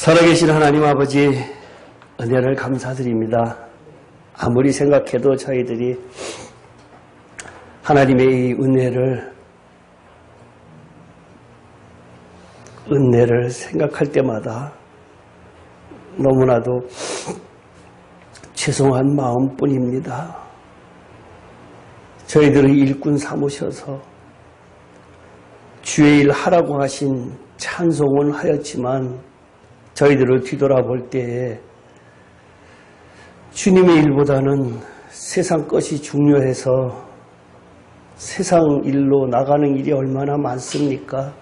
살아계신 하나님 아버지, 은혜를 감사드립니다. 아무리 생각해도 저희들이 하나님의 이 은혜를 생각할 때마다 너무나도 죄송한 마음뿐입니다. 저희들의 일꾼 삼으셔서 주의 일 하라고 하신 찬송은 하였지만 저희들을 뒤돌아볼 때에 주님의 일보다는 세상 것이 중요해서 세상 일로 나가는 일이 얼마나 많습니까?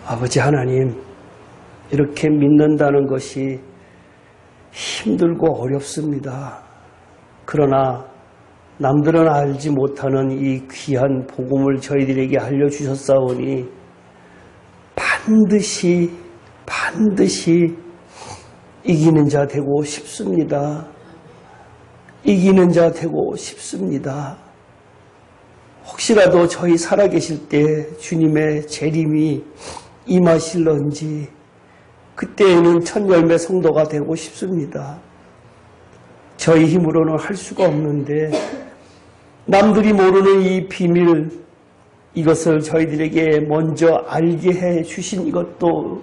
아버지 하나님, 이렇게 믿는다는 것이 힘들고 어렵습니다. 그러나 남들은 알지 못하는 이 귀한 복음을 저희들에게 알려주셨사오니 반드시 이기는 자 되고 싶습니다. 이기는 자 되고 싶습니다. 혹시라도 저희 살아계실 때 주님의 재림이 임하실런지 그때에는 천열매 성도가 되고 싶습니다. 저희 힘으로는 할 수가 없는데 남들이 모르는 이 비밀, 이것을 저희들에게 먼저 알게 해 주신 이것도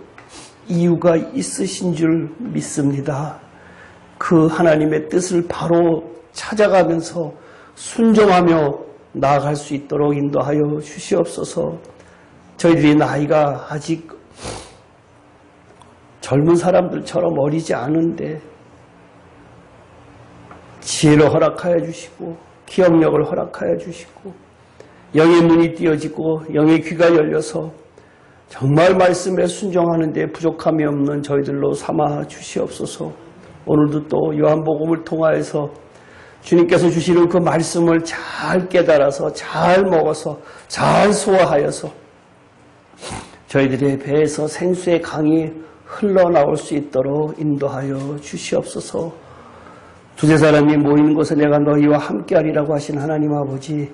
이유가 있으신 줄 믿습니다. 그 하나님의 뜻을 바로 찾아가면서 순종하며 나아갈 수 있도록 인도하여 주시옵소서. 저희들이 나이가 아직 젊은 사람들처럼 어리지 않은데 지혜를 허락하여 주시고 기억력을 허락하여 주시고 영의 문이 띄어지고 영의 귀가 열려서 정말 말씀에 순종하는 데 부족함이 없는 저희들로 삼아 주시옵소서. 오늘도 또 요한복음을 통하여서 주님께서 주시는 그 말씀을 잘 깨달아서 잘 먹어서 잘 소화하여서 저희들의 배에서 생수의 강이 흘러나올 수 있도록 인도하여 주시옵소서. 두세 사람이 모이는 곳에 내가 너희와 함께하리라고 하신 하나님 아버지,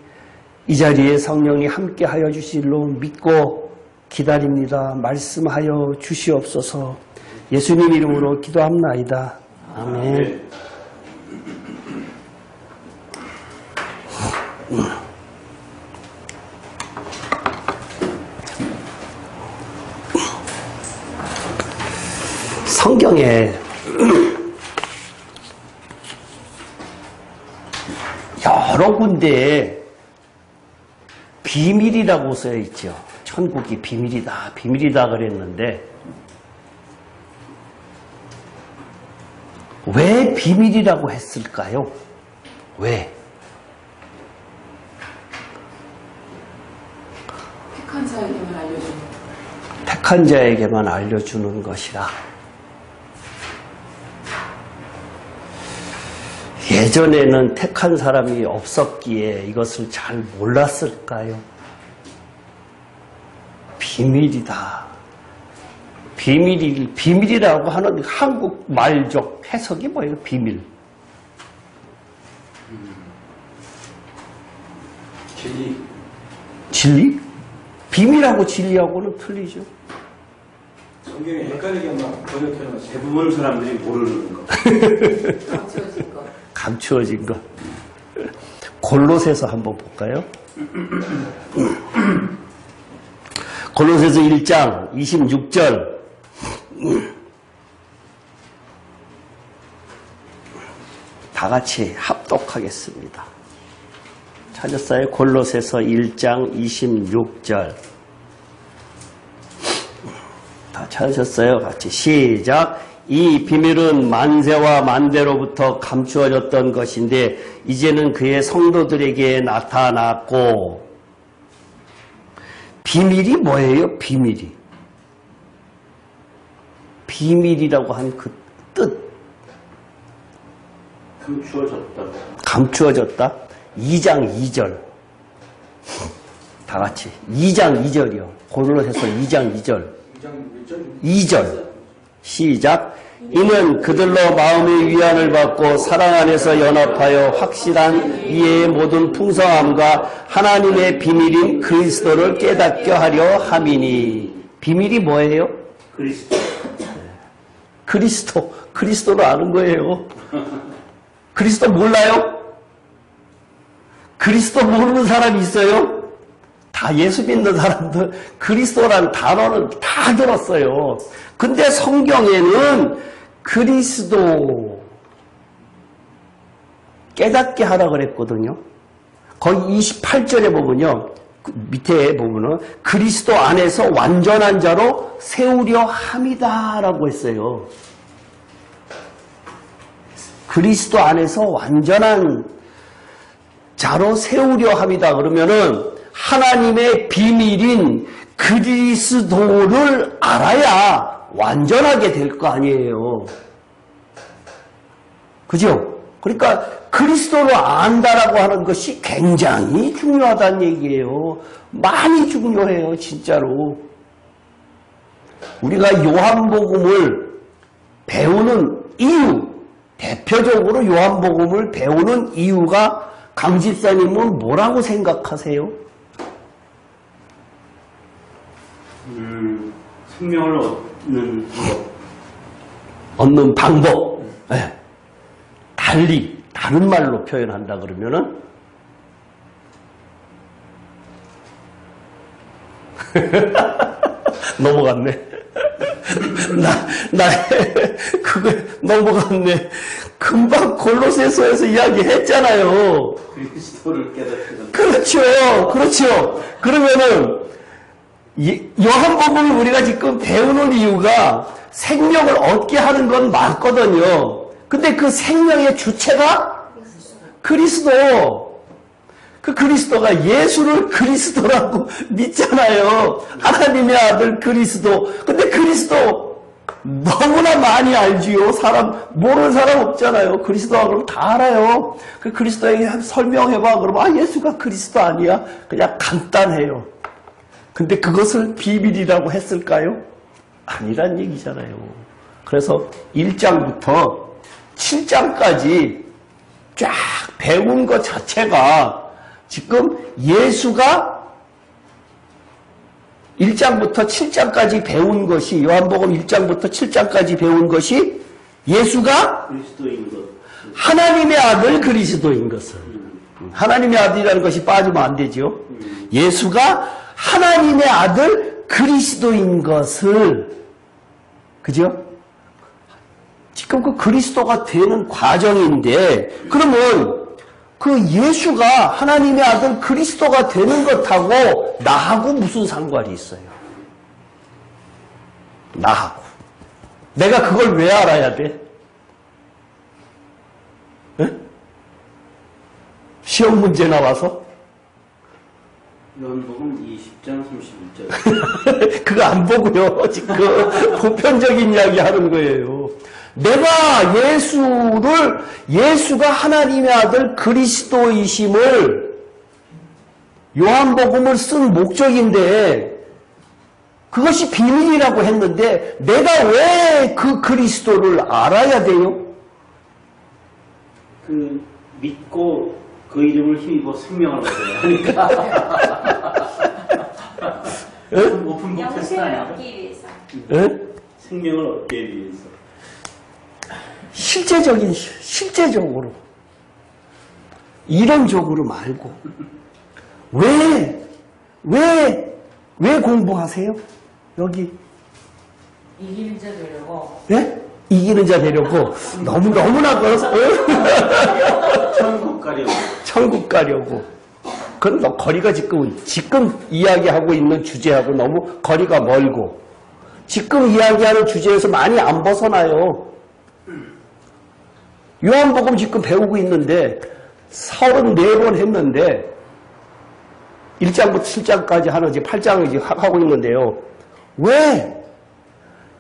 이 자리에 성령이 함께하여 주실로 믿고 기다립니다. 말씀하여 주시옵소서. 예수님 이름으로 기도합나이다. 아멘. 성경에 여러 군데에 비밀이라고 써 있죠. 천국이 비밀이다, 비밀이다 그랬는데 왜 비밀이라고 했을까요? 왜? 택한 자에게만 알려주는. 택한 자에게만 알려주는 것이라. 예전에는 택한 사람이 없었기에 이것을 잘 몰랐을까요? 비밀이다. 비밀이라고 하는 한국 말적 해석이 뭐예요? 비밀. 진리? 비밀하고 진리하고는 틀리죠. 성경에 헷갈리게만 번역해놓은 대부분 사람들이 모르는 거. 감추어진 것. 감추어진 것. 골로새서 한번 볼까요? 골로새서 1장 26절. 다 같이 합독하겠습니다. 찾았어요? 골로새서 1장 26절. 다 찾으셨어요? 같이 시작. 이 비밀은 만세와 만대로부터 감추어졌던 것인데 이제는 그의 성도들에게 나타났고. 비밀이 뭐예요? 비밀이. 비밀이라고 한 그 뜻. 감추어졌다. 2장 2절. 다 같이. 2장 2절이요. 골로새서 2장 2절. 2절. 시작. 이는 그들로 마음의 위안을 받고 사랑 안에서 연합하여 확실한 이해의 모든 풍성함과 하나님의 비밀인 그리스도를 깨닫게 하려 함이니. 비밀이 뭐예요? 그리스도를 아는 거예요. 그리스도 몰라요? 그리스도 모르는 사람이 있어요? 다 예수 믿는 사람들 그리스도라는 단어는 다 들었어요. 근데 성경에는 그리스도 깨닫게 하라 그랬거든요. 거기 28절에 보면요. 밑에 보면은 그리스도 안에서 완전한 자로 세우려 함이다라고 했어요. 그리스도 안에서 완전한 자로 세우려 함이다. 그러면은 하나님의 비밀인 그리스도를 알아야 완전하게 될 거 아니에요. 그죠? 그러니까 그리스도를 안다라고 하는 것이 굉장히 중요하다는 얘기예요. 많이 중요해요, 진짜로. 우리가 요한복음을 배우는 이유, 대표적으로 요한복음을 배우는 이유가 강 집사님은 뭐라고 생각하세요? 생명을 얻는 방법. 네. 달리 다른 말로 표현한다 그러면은 넘어갔네. 그거 넘어갔네. 금방 골로새서에서 이야기했잖아요. 그리스도를 깨닫게. 그렇죠. 그러면은 요한복음을 우리가 지금 배우는 이유가 생명을 얻게 하는 건 맞거든요. 근데 그 생명의 주체가 그리스도. 그 그리스도가 예수를 그리스도라고 믿잖아요. 하나님의 아들 그리스도. 근데 그리스도 너무나 많이 알지요. 모르는 사람 없잖아요. 그리스도가 그럼 다 알아요. 그 그리스도에게 설명해봐. 그러면 예수가 그리스도 아니야. 그냥 간단해요. 근데 그것을 비밀이라고 했을까요? 아니란 얘기잖아요. 그래서 1장부터 7장까지 쫙 배운 것 자체가 지금 예수가 1장부터 7장까지 배운 것이 요한복음 1장부터 7장까지 배운 것이 예수가 그리스도인 것. 하나님의 아들 그리스도인 것을 하나님의 아들이라는 것이 빠지면 안 되죠. 예수가 하나님의 아들 그리스도인 것을 그죠? 지금 그 그리스도가 되는 과정인데 그러면 그 예수가 하나님의 아들 그리스도가 되는 것하고 나하고 무슨 상관이 있어요? 나하고. 내가 그걸 왜 알아야 돼? 에? 시험 문제 나와서? 요한복음 20장 31절. 그거 안 보고요. 지금 보편적인 이야기 하는 거예요. 내가 예수가 하나님의 아들 그리스도이심을 요한복음을 쓴 목적인데 그것이 비밀이라고 했는데 내가 왜 그 그리스도를 알아야 돼요? 믿고 그 이름을 힘입어 생명을 얻어야 하니까. 오픈북 테스트 영생을 아니야? 얻기 위해서. 생명을 얻기 위해서. 실제적으로 이론적으로 말고 왜 공부하세요? 여기 이기는 자 되려고. 예? 이기는 자 되려고 너무나 그래서 천국 가려고 그건 너 거리가 지금 이야기하고 있는 주제하고 너무 거리가 멀고 지금 이야기하는 주제에서 많이 안 벗어나요. 요한복음 지금 배우고 있는데 34번 했는데 1장부터 7장까지 하는 이제 8장을 하고 있는데요. 왜?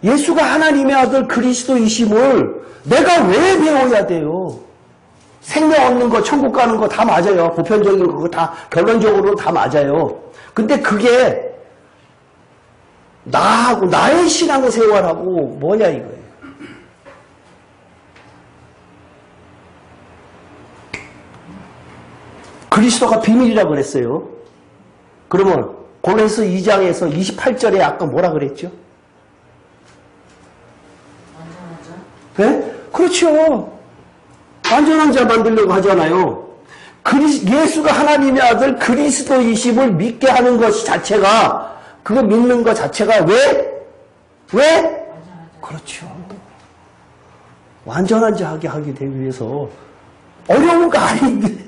예수가 하나님의 아들 그리스도이심을 내가 왜 배워야 돼요? 생명 얻는 거, 천국 가는 거 다 맞아요. 보편적인 거 다 결론적으로 다 맞아요. 근데 그게 나하고 나의 신앙생활하고 뭐냐 이거예요. 그리스도가 비밀이라고 그랬어요. 그러면 골로새 2장에서 28절에 아까 뭐라 그랬죠? 네? 그렇죠. 완전한 자 만들려고 하잖아요. 예수가 하나님의 아들 그리스도이심을 믿게 하는 것 자체가, 그거 믿는 것 자체가 왜? 그렇죠. 완전한 자 하게 하기 위해서 어려운 거 아닌데.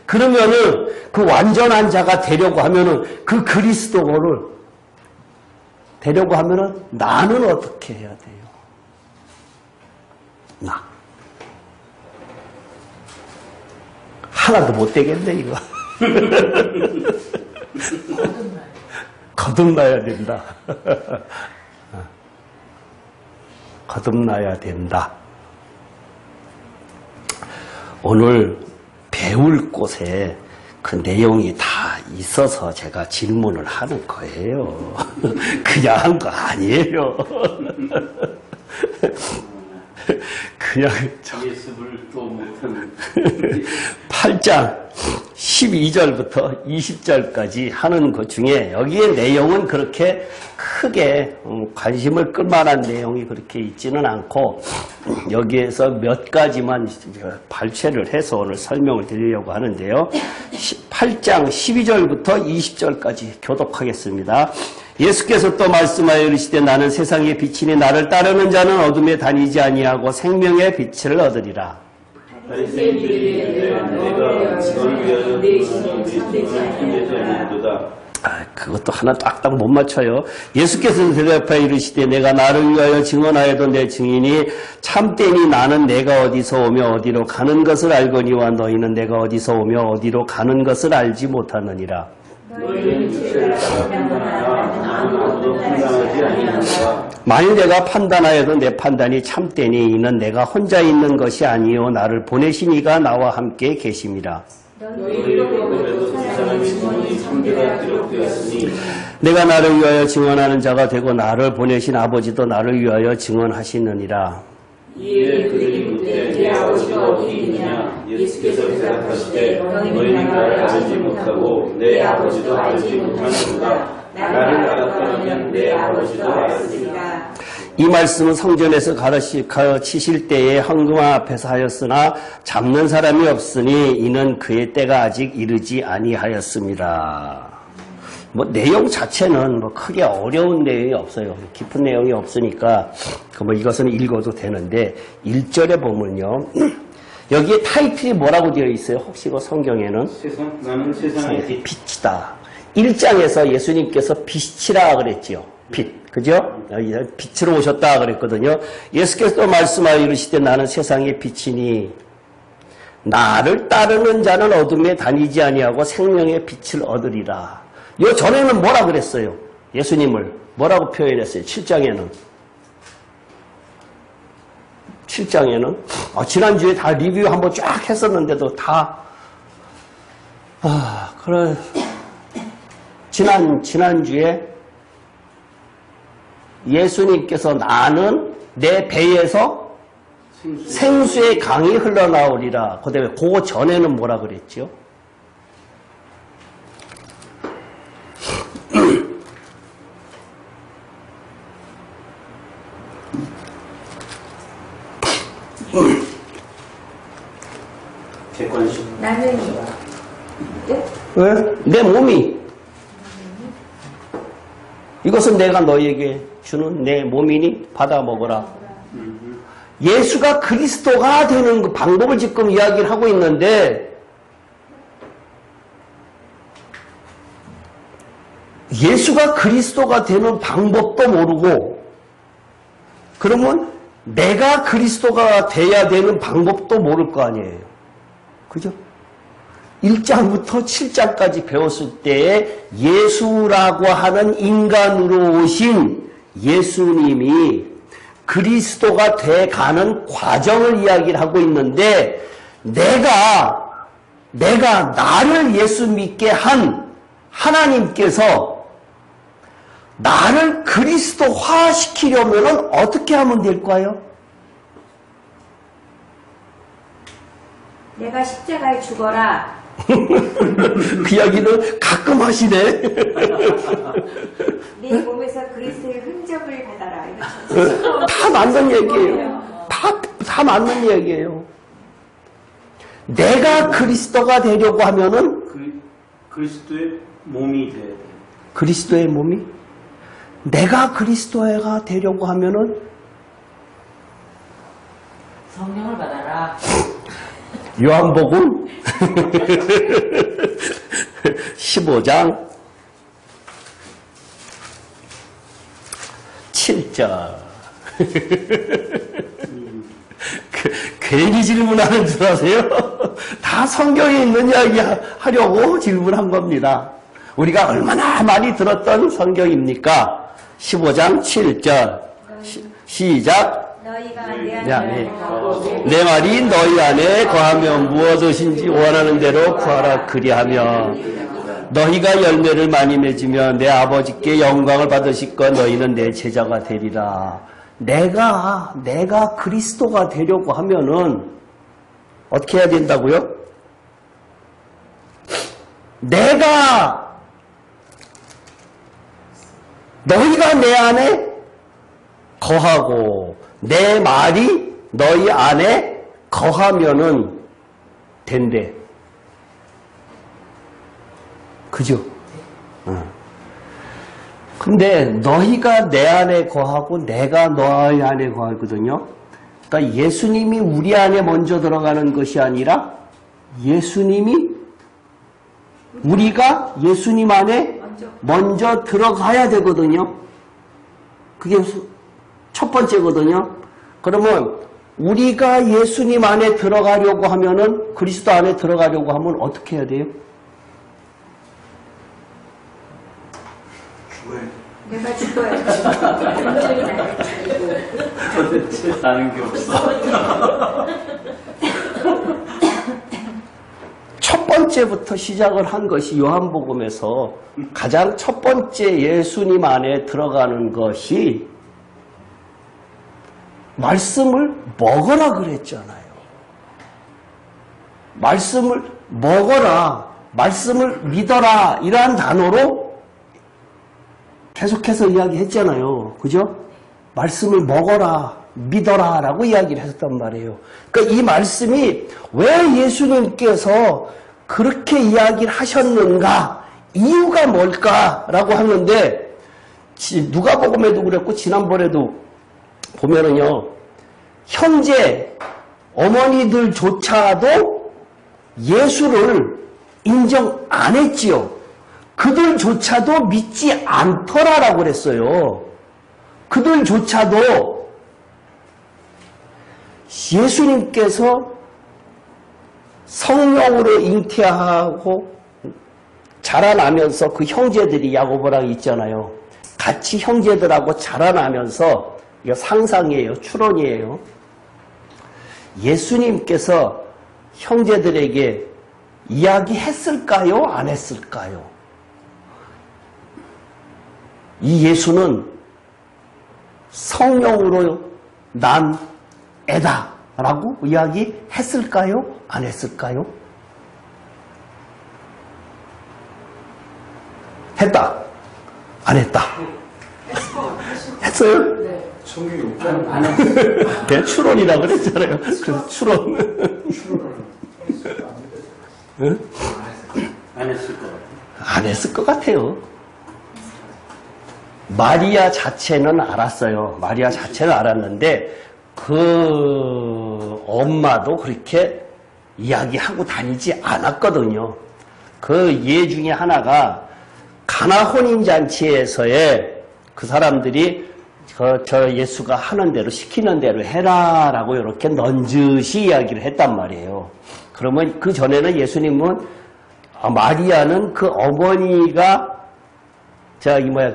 그러면은 그 완전한 자가 되려고 하면은 그 그리스도를 되려고 하면은 나는 어떻게 해야 돼요? 나. 하나도 못 되겠네, 이거. 거듭나야 된다. 거듭나야 된다. 오늘 배울 곳에 그 내용이 다 있어서 제가 질문을 하는 거예요. 그냥 한 거 아니에요. 그냥 예습을 또 못하는 8장 12절부터 20절까지 하는 것 중에 여기에 내용은 그렇게 크게 관심을 끌만한 내용이 그렇게 있지는 않고 여기에서 몇 가지만 발췌를 해서 오늘 설명을 드리려고 하는데요. 8장 12절부터 20절까지 교독하겠습니다. 예수께서 또 말씀하여 이르시되 나는 세상의 빛이니 나를 따르는 자는 어둠에 다니지 아니하고 생명의 빛을 얻으리라. 바리새인들이 내가 너를 위하여 그것도 하나 딱딱 못 맞춰요. 예수께서는 대답하여 이르시되 내가 나를 위하여 증언하여도 내 증인이 참되니 나는 내가 어디서 오며 어디로 가는 것을 알거니와 너희는 내가 어디서 오며 어디로 가는 것을 알지 못하느니라. 만일 내가 판단하여도 내 판단이 참되니 이는 내가 혼자 있는 것이 아니요 나를 보내신 이가 나와 함께 계심이라. 내가 나를 위하여 증언하는 자가 되고 나를 보내신 아버지도 나를 위하여 증언하시느니라. 이에 그들이 묻되 내 아버지가 어디 있느냐? 예수께서 대답하시되 너희는 나를 알지 못하고 내 아버지도 알지 못하는도다. 나를 알았다면 내 아버지도 알았으리라. 이 말씀은 성전에서 가르치실 때에 황금화 앞에서 하였으나 잡는 사람이 없으니 이는 그의 때가 아직 이르지 아니하였습니다. 내용 자체는 크게 어려운 내용이 없어요. 깊은 내용이 없으니까 이것은 읽어도 되는데 1절에 보면요. 여기에 타이틀이 뭐라고 되어 있어요? 혹시 그 성경에는? 나는 세상의 빛이다. 1장에서 예수님께서 빛이라 그랬지요. 빛. 그죠? 빛으로 오셨다 그랬거든요. 예수께서 또 말씀하여 이르시되 나는 세상의 빛이니 나를 따르는 자는 어둠에 다니지 아니하고 생명의 빛을 얻으리라. 요 전에는 뭐라 그랬어요? 예수님을 뭐라고 표현했어요? 7장에는. 7장에는 지난주에 다 리뷰 한번 쫙 했었는데도 다 그래 지난주에 예수님께서 나는 내 배에서 생수의 강이 흘러나오리라. 그다음에 그 전에는 뭐라 그랬죠? 객관식. 나는 왜? 내 몸이 이것은 내가 너희에게 주는 내 몸이니 받아 먹어라. 예수가 그리스도가 되는 그 방법을 지금 이야기를 하고 있는데 예수가 그리스도가 되는 방법도 모르고 그러면 내가 그리스도가 돼야 되는 방법도 모를 거 아니에요. 그죠? 1장부터 7장까지 배웠을 때에 예수라고 하는 인간으로 오신 예수님이 그리스도가 돼가는 과정을 이야기를 하고 있는데 내가 나를 예수 믿게 한 하나님께서 나를 그리스도화 시키려면 어떻게 하면 될까요? 내가 십자가에 죽어라. 그 이야기는 가끔 하시네. 네 몸에서 그리스도의 흔적을 받아라. 이거 다 맞는 얘기예요. 다 맞는 얘기예요. 내가 그리스도가 되려고 하면은 그리스도의 몸이 돼야 돼. 그리스도의 몸이 내가 그리스도가 되려고 하면은 성령을 받아라. 요한복음 15장 7절 괜히 질문하는 줄 아세요? 다 성경에 있는 이야기 하려고 질문한 겁니다. 우리가 얼마나 많이 들었던 성경입니까? 15장 7절 시작. 너희가 내 네, 안에 네. 거하고 내 말이 너희 안에 거하면 무엇이든지 원하는 대로 구하라 그리하며 너희가 열매를 많이 맺으면 내 아버지께 영광을 받으실 것 너희는 내 제자가 되리라. 내가 그리스도가 되려고 하면은 어떻게 해야 된다고요? 너희가 내 안에 거하고 내 말이 너희 안에 거하면은 된대. 그죠? 근데 너희가 내 안에 거하고 내가 너희 안에 거하거든요. 그러니까 예수님이 우리 안에 먼저 들어가는 것이 아니라 우리가 예수님 안에 먼저 들어가야 되거든요. 그게 첫 번째거든요. 그러면 우리가 예수님 안에 들어가려고 하면은 그리스도 안에 들어가려고 하면 어떻게 해야 돼요? 내가 죽어야지. 완전히 나를 죽이고. 도대체 사는 게 없어. 첫 번째부터 시작을 한 것이 요한복음에서 가장 첫 번째 예수님 안에 들어가는 것이 말씀을 먹어라 그랬잖아요. 말씀을 먹어라, 말씀을 믿어라 이러한 단어로 계속해서 이야기했잖아요. 그죠? 말씀을 먹어라, 믿어라 라고 이야기를 했단 말이에요. 그러니까 이 말씀이 왜 예수님께서 그렇게 이야기를 하셨는가, 이유가 뭘까라고 하는데 누가복음에도 그랬고 지난번에도 보면은요, 현재 어머니들조차도 예수를 인정 안 했지요. 그들조차도 믿지 않더라라고 그랬어요. 그들조차도 예수님께서 성령으로 잉태하고 자라나면서 그 형제들이 야고보랑 있잖아요. 같이 형제들하고 자라나면서, 이거 상상이에요. 추론이에요. 예수님께서 형제들에게 이야기했을까요? 안 했을까요? 이 예수는 성령으로 난 애다 라고 이야기했을까요? 안 했을까요? 했다. 안 했다. 했어요? 네. 성경이 없잖아. 안 했어. 네, 추론이라고 그랬잖아요. 그래서 추론. 응? 안 했을 것 같아. 안 했을 것 같아요. 마리아 자체는 알았어요. 마리아 자체는 알았는데 그 엄마도 그렇게 이야기하고 다니지 않았거든요. 그 예 중에 하나가 가나 혼인잔치에서의 그 사람들이 저 예수가 하는 대로 시키는 대로 해라라고 이렇게 넌지시 이야기를 했단 말이에요. 그러면 그 전에는 예수님은 마리아는 그 어머니가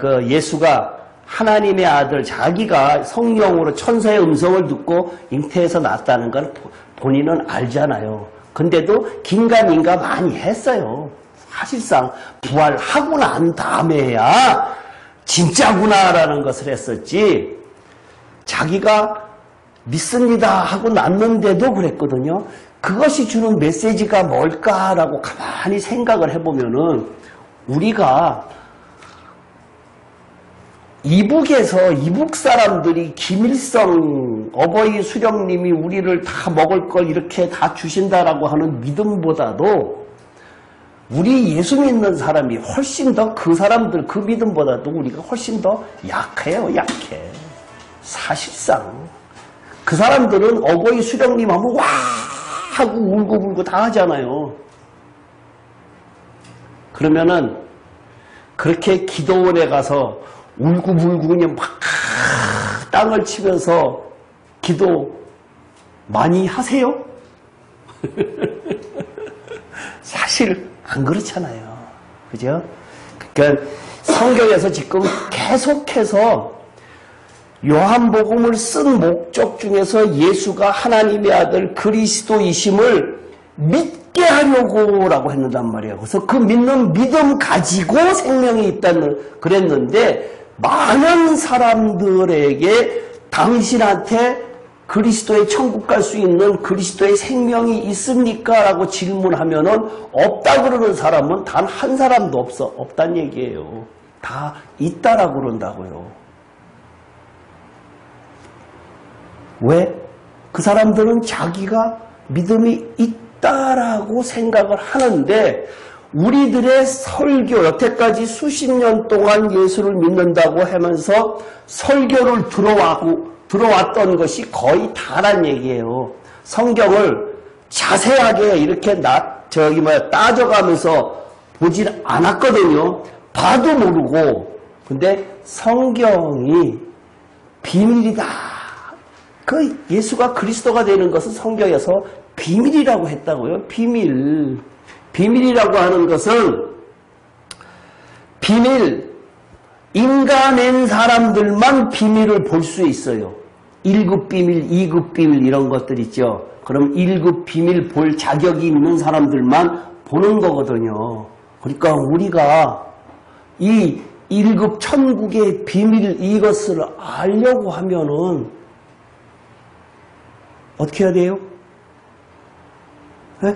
그 예수가 하나님의 아들, 자기가 성령으로 천사의 음성을 듣고 잉태해서 낳았다는 걸 본인은 알잖아요. 근데도 긴가민가 많이 했어요. 사실상 부활하고 난 다음에야 진짜구나라는 것을 했었지, 자기가 믿습니다 하고 낳는데도 그랬거든요. 그것이 주는 메시지가 뭘까라고 가만히 생각을 해보면은 우리가 이북 사람들이 김일성 어버이 수령님이 우리를 다 먹을 걸 이렇게 다 주신다라고 하는 믿음보다도 우리 예수 믿는 사람이 훨씬 더 그 사람들 그 믿음보다도 우리가 훨씬 더 약해요. 약해. 사실상 그 사람들은 어버이 수령님 하면 와 하고 울고불고 다 하잖아요. 그러면은 그렇게 기도원에 가서 울고불고 그냥 막 땅을 치면서 기도 많이 하세요? 사실 안 그렇잖아요. 그죠? 그러니까 성경에서 지금 계속해서 요한복음을 쓴 목적 중에서 예수가 하나님의 아들 그리스도이심을 믿게 하려고라고 했는단 말이에요. 그래서 그 믿는 믿음 가지고 생명이 있다는 그랬는데 많은 사람들에게 당신한테 그리스도의 천국 갈 수 있는 그리스도의 생명이 있습니까? 라고 질문하면은 없다 그러는 사람은 단 한 사람도 없단 얘기예요. 다 있다라고 그런다고요. 왜? 그 사람들은 자기가 믿음이 있다라고 생각을 하는데 우리들의 설교, 여태까지 수십 년 동안 예수를 믿는다고 하면서 설교를 들어왔던 것이 거의 다란 얘기예요. 성경을 자세하게 이렇게 따져가면서 보질 않았거든요. 봐도 모르고. 근데 성경이 비밀이다. 그 예수가 그리스도가 되는 것은 성경에서 비밀이라고 했다고요. 비밀. 비밀이라고 하는 것은 인간인 사람들만 비밀을 볼 수 있어요. 1급 비밀, 2급 비밀 이런 것들 있죠. 그럼 1급 비밀 볼 자격이 있는 사람들만 보는 거거든요. 그러니까 우리가 이 1급 천국의 비밀 이것을 알려고 하면은 어떻게 해야 돼요? 네?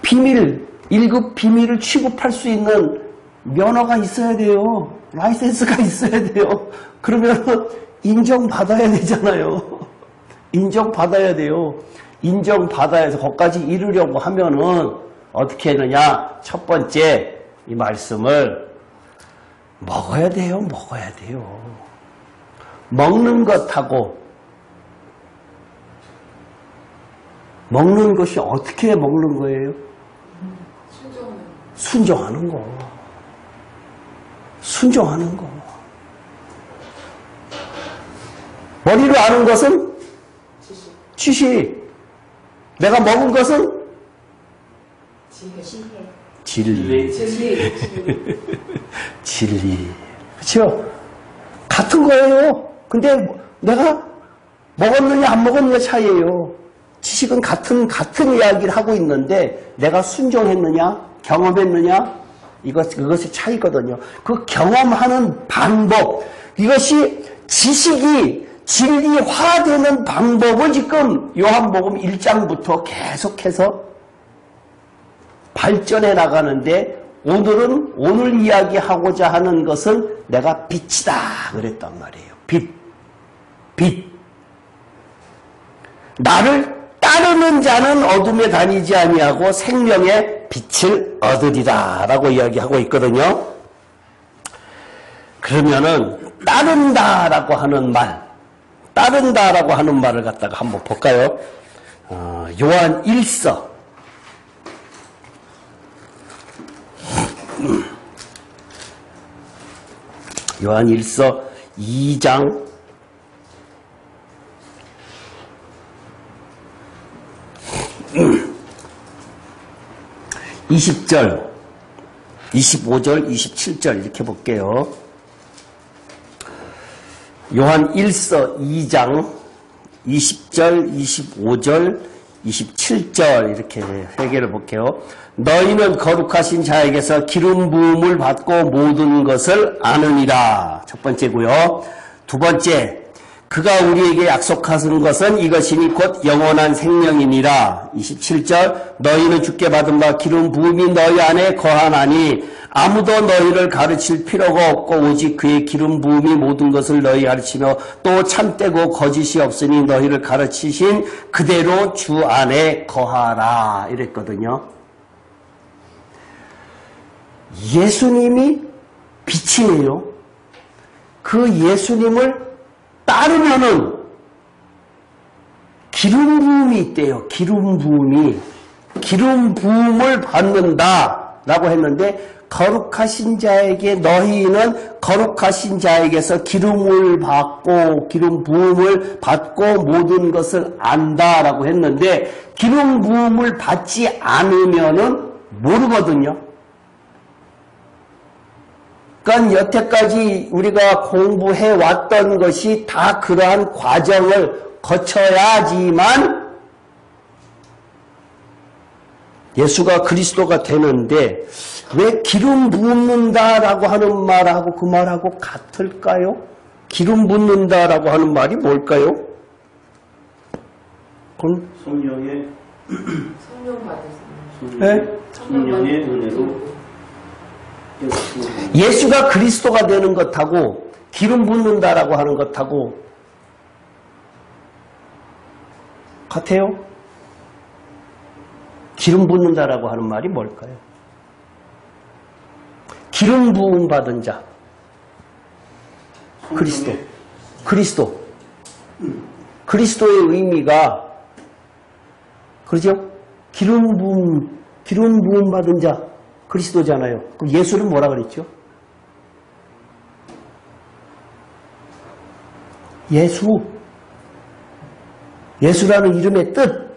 1급 비밀을 취급할 수 있는 면허가 있어야 돼요. 라이센스가 있어야 돼요. 그러면 인정받아야 되잖아요. 인정받아야 돼요. 인정받아야 해서 거기까지 이르려고 하면은 어떻게 하느냐? 첫 번째 이 말씀을 먹어야 돼요. 먹어야 돼요. 먹는 것하고 먹는 것이 어떻게 먹는 거예요? 순종하는 거. 순종하는 거. 머리로 아는 것은 지식. 내가 먹은 것은 진리. 진리. 그렇죠? 같은 거예요. 근데 내가 먹었느냐 안 먹었느냐 차이예요. 지식은 같은 이야기를 하고 있는데 내가 순종했느냐 경험했느냐 그것이 차이거든요. 그 경험하는 방법, 이것이 지식이 진리화되는 방법을 지금 요한복음 1장부터 계속해서 발전해 나가는데 오늘 이야기하고자 하는 것은 내가 빛이다 그랬단 말이에요. 빛. 나를 따르는 자는 어둠에 다니지 아니하고 생명의 빛을 얻으리라 라고 이야기하고 있거든요. 그러면은 따른다라고 하는 말을 갖다가 한번 볼까요? 요한 1서 요한 1서 2장 20절, 25절, 27절 이렇게 볼게요. 요한 1서 2장 20절, 25절, 27절 이렇게 세 개를 볼게요. 너희는 거룩하신 자에게서 기름 부음을 받고 모든 것을 아느니라. 첫 번째고요. 두 번째, 그가 우리에게 약속하신 것은 이것이니 곧 영원한 생명이니라. 27절 너희는 주께 받은 바 기름 부음이 너희 안에 거하나니 아무도 너희를 가르칠 필요가 없고 오직 그의 기름 부음이 모든 것을 너희 가르치며 또 참되고 거짓이 없으니 너희를 가르치신 그대로 주 안에 거하라 이랬거든요. 예수님이 빛이에요. 그 예수님을 따르면은 기름 부음이 있대요. 기름 부음이. 기름 부음을 받는다라고 했는데 거룩하신 자에게 너희는 거룩하신 자에게서 기름을 받고 기름 부음을 받고 모든 것을 안다라고 했는데 기름 부음을 받지 않으면은 모르거든요. 그러니까 여태까지 우리가 공부해 왔던 것이 다 그러한 과정을 거쳐야지만 예수가 그리스도가 되는데 왜 기름 붓는다라고 하는 말하고 그 말하고 같을까요? 기름 붓는다라고 하는 말이 뭘까요? 그건 성령의 성령 받으시는 네? 성령의 은혜로 예수가 그리스도가 되는 것하고 기름 붓는다라고 하는 것하고 같아요? 기름 붓는다라고 하는 말이 뭘까요? 기름 부음 받은 자 그리스도의 의미가 그러죠? 기름 부음 받은 자 그리스도잖아요. 그럼 예수는 뭐라 그랬죠? 예수라는 이름의 뜻.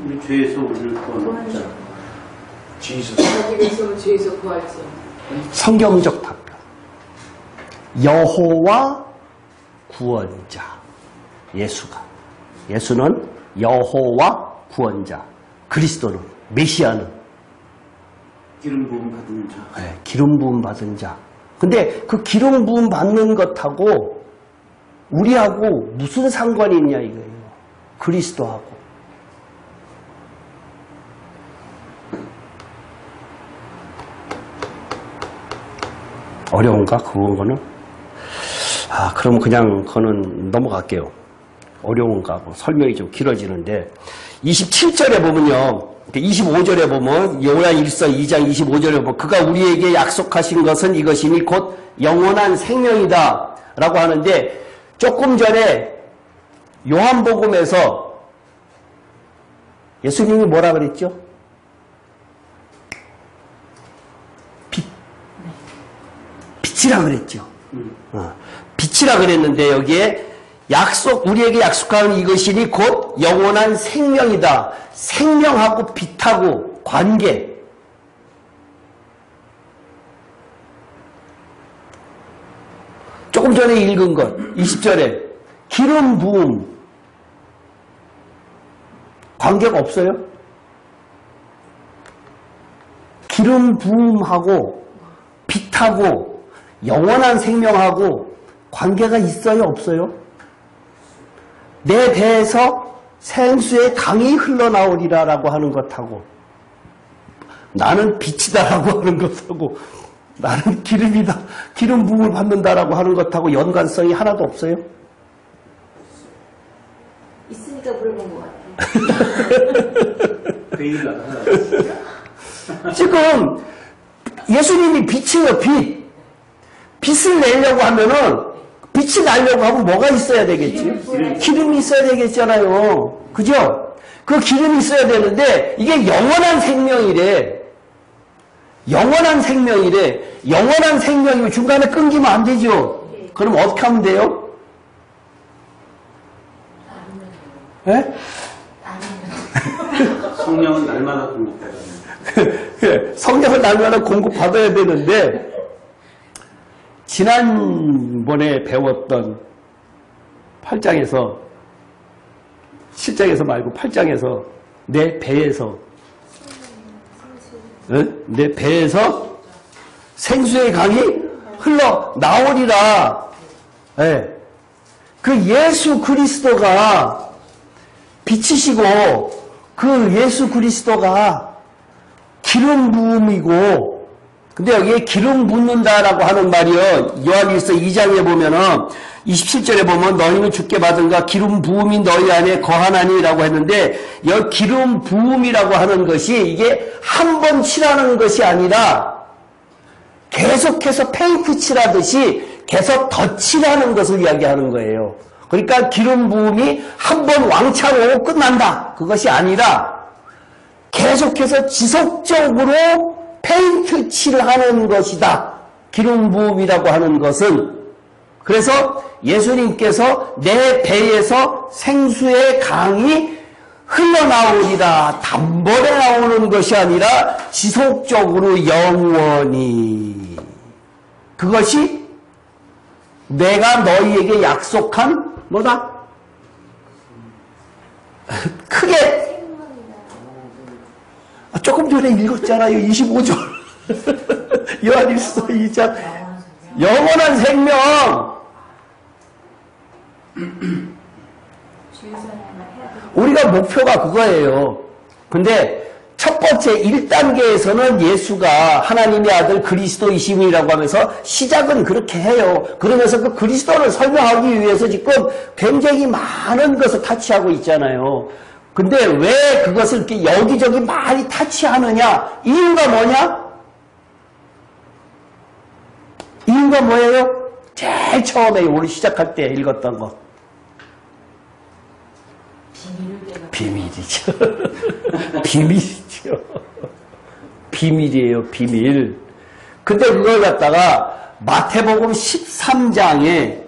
우리 죄에서 우리를 구하는 자. 자기에서 죄에서 구할지. 성경적 답변. 여호와 구원자. 예수는 여호와 구원자. 그리스도는 메시아는 기름 부음 받은 자. 네, 기름 부음 받은 자. 근데 그 기름 부음 받는 것하고 우리하고 무슨 상관이 있냐 이거예요. 그리스도하고. 어려운가? 그거는? 그럼 그냥 그거는 넘어갈게요. 어려운가? 설명이 좀 길어지는데 27절에 보면요. 25절에 보면 요한 1서 2장 25절에 보면 그가 우리에게 약속하신 것은 이것이니 곧 영원한 생명이다 라고 하는데 조금 전에 요한복음에서 예수님이 뭐라 그랬죠? 빛이라 그랬죠. 빛이라 그랬는데 여기에 우리에게 약속하는 이것이니 곧 영원한 생명이다. 생명하고 빛하고 관계. 조금 전에 읽은 것, 20절에 기름 부음. 관계가 없어요? 기름 부음하고 빛하고 영원한 생명하고 관계가 있어요? 없어요? 내 배에서 생수의 강이 흘러나오리라라고 하는 것하고 나는 빛이다라고 하는 것하고 나는 기름이다, 기름 부음을 받는다라고 하는 것하고 연관성이 하나도 없어요? 있으니까 물어본 것 같아요. 베일가 지금 예수님이 빛이에요, 빛. 빛을 내려고 하면은 빛이 나려고 하면 뭐가 있어야 되겠지? 기름이 있어야 되겠잖아요. 그죠? 그 기름이 있어야 되는데 이게 영원한 생명이래. 영원한 생명이면 중간에 끊기면 안 되죠? 그럼 어떻게 하면 돼요? 예? 성령은 날마다 공급해야 됩니다. 성령을 날마다 공급받아야 되는데 지난번에 배웠던 8장에서 7장에서 말고 8장에서 내 배에서 생수의 강이 흘러나오리라. 예. 그 예수 그리스도가 빛이시고 그 예수 그리스도가 기름 부음이고, 근데 여기에 기름 붓는다라고 하는 말이요, 요한일서 2장에 보면은 27절에 보면 너희는 주께 받은가 기름 부음이 너희 안에 거하나니라고 했는데, 여 기름 부음이라고 하는 것이 이게 한 번 칠하는 것이 아니라 계속해서 페인트 칠하듯이 계속 덧칠하는 것을 이야기하는 거예요. 그러니까 기름 부음이 한 번 왕창 오고 끝난다, 그것이 아니라 계속해서 지속적으로 페인트 칠하는 것이다, 기름 부음이라고 하는 것은. 그래서 예수님께서 내 배에서 생수의 강이 흘러나오리라, 단번에 나오는 것이 아니라 지속적으로 영원히, 그것이 내가 너희에게 약속한 뭐다? 크게 조금 전에 읽었잖아요. 25절 요한일서 2장 영원한 생명. 우리가 목표가 그거예요. 근데 첫 번째 1단계에서는 예수가 하나님의 아들 그리스도이심이라고 하면서 시작은 그렇게 해요. 그러면서 그 그리스도를 설명하기 위해서 지금 굉장히 많은 것을 타치하고 있잖아요. 근데 왜 그것을 이렇게 여기저기 많이 타치하느냐? 이유가 뭐냐? 이유가 뭐예요? 제일 처음에 오늘 시작할 때 읽었던 것. 비밀이죠. 비밀이죠. 비밀이에요, 비밀. 근데 그걸 갖다가 마태복음 13장에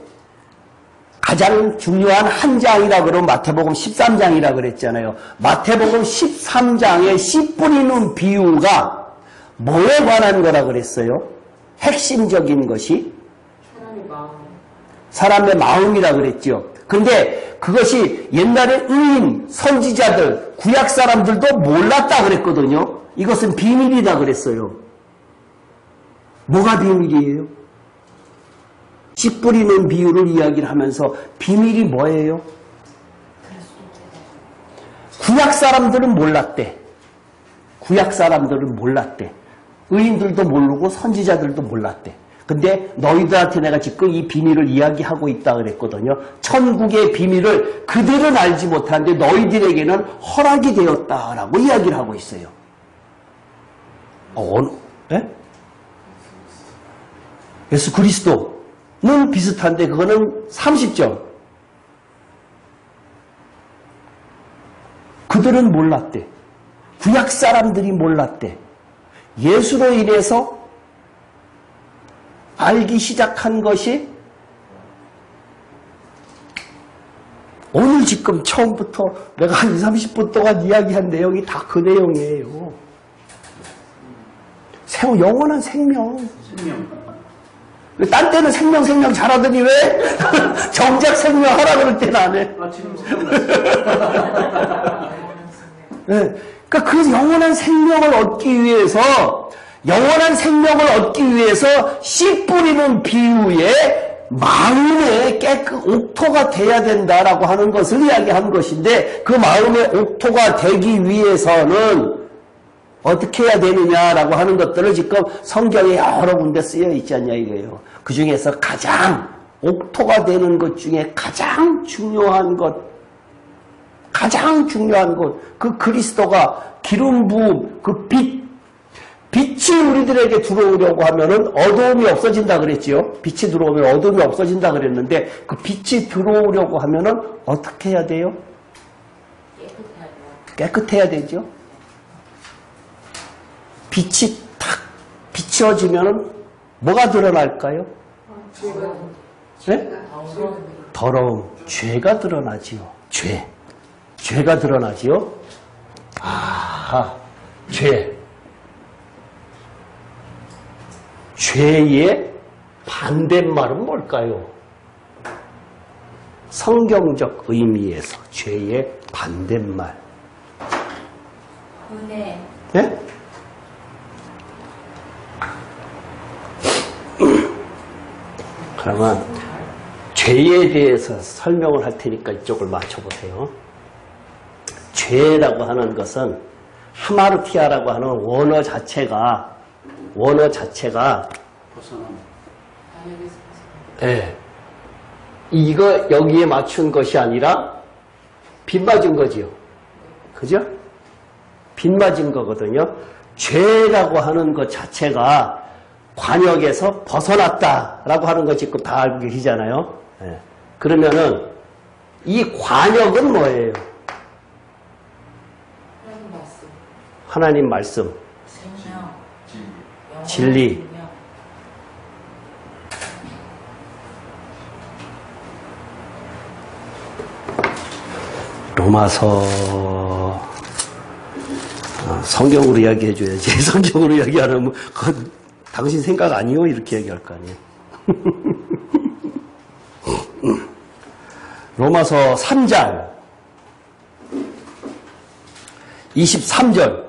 가장 중요한 한 장이라 그러면 마태복음 13장이라 그랬잖아요. 마태복음 13장에 씨 뿌리는 비유가 뭐에 관한 거라 그랬어요? 핵심적인 것이 사람의 마음이라 그랬죠. 근데 그것이 옛날에 의인, 선지자들, 구약 사람들도 몰랐다 그랬거든요. 이것은 비밀이다 그랬어요. 뭐가 비밀이에요? 씨 뿌리는 비유를 이야기를 하면서 비밀이 뭐예요? 구약 사람들은 몰랐대. 구약 사람들은 몰랐대. 의인들도 모르고 선지자들도 몰랐대. 근데 너희들한테 내가 지금 이 비밀을 이야기하고 있다 그랬거든요. 천국의 비밀을 그들은 알지 못하는데 너희들에게는 허락이 되었다라고 이야기를 하고 있어요. 네? 예수 그리스도는 비슷한데 그거는 30절. 그들은 몰랐대. 구약 사람들이 몰랐대. 예수로 인해서 알기 시작한 것이 오늘 지금 처음부터 내가 한 20, 30분 동안 이야기한 내용이 다 그 내용이에요. 영원한 생명. 딴 때는 생명 잘하더니 왜 정작 생명 하라 그럴 때는 안 해. 지금 네. 그러니까 그 영원한 생명을 얻기 위해서 씨 뿌리는 비유에 마음의 옥토가 돼야 된다라고 하는 것을 이야기한 것인데, 그 마음의 옥토가 되기 위해서는 어떻게 해야 되느냐라고 하는 것들을 지금 성경에 여러 군데 쓰여 있지 않냐 이거예요. 그 중에서 가장 옥토가 되는 것 중에 가장 중요한 것, 그 그리스도가 기름 부음, 그 빛이 우리들에게 들어오려고 하면은 어두움이 없어진다 그랬지요. 빛이 들어오면 어두움이 없어진다 그랬는데, 그 빛이 들어오려고 하면은 어떻게 해야 돼요? 깨끗해야 되죠. 빛이 탁 비춰지면은 뭐가 드러날까요? 네? 더러움, 죄가 드러나지요. 죄가 드러나지요. 죄의 반대말은 뭘까요? 성경적 의미에서 죄의 반대말. 은혜. 네? 그러면 죄에 대해서 설명을 할 테니까 이쪽을 맞춰보세요. 죄라고 하는 것은 하마르티아라고 하는 원어 자체가 예, 이거 여기에 맞춘 것이 아니라 빗맞은 거지요. 그죠? 빗맞은 거거든요. 죄라고 하는 것 자체가 관역에서 벗어났다라고 하는 거 지금 다 알고 계시잖아요. 예. 그러면은 이 관역은 뭐예요? 하나님 말씀, 진리. 로마서 성경으로 이야기해줘야지. 성경으로 이야기 안 하면 그건 당신 생각 아니요? 이렇게 얘기할 거 아니에요. 로마서 3장 23절.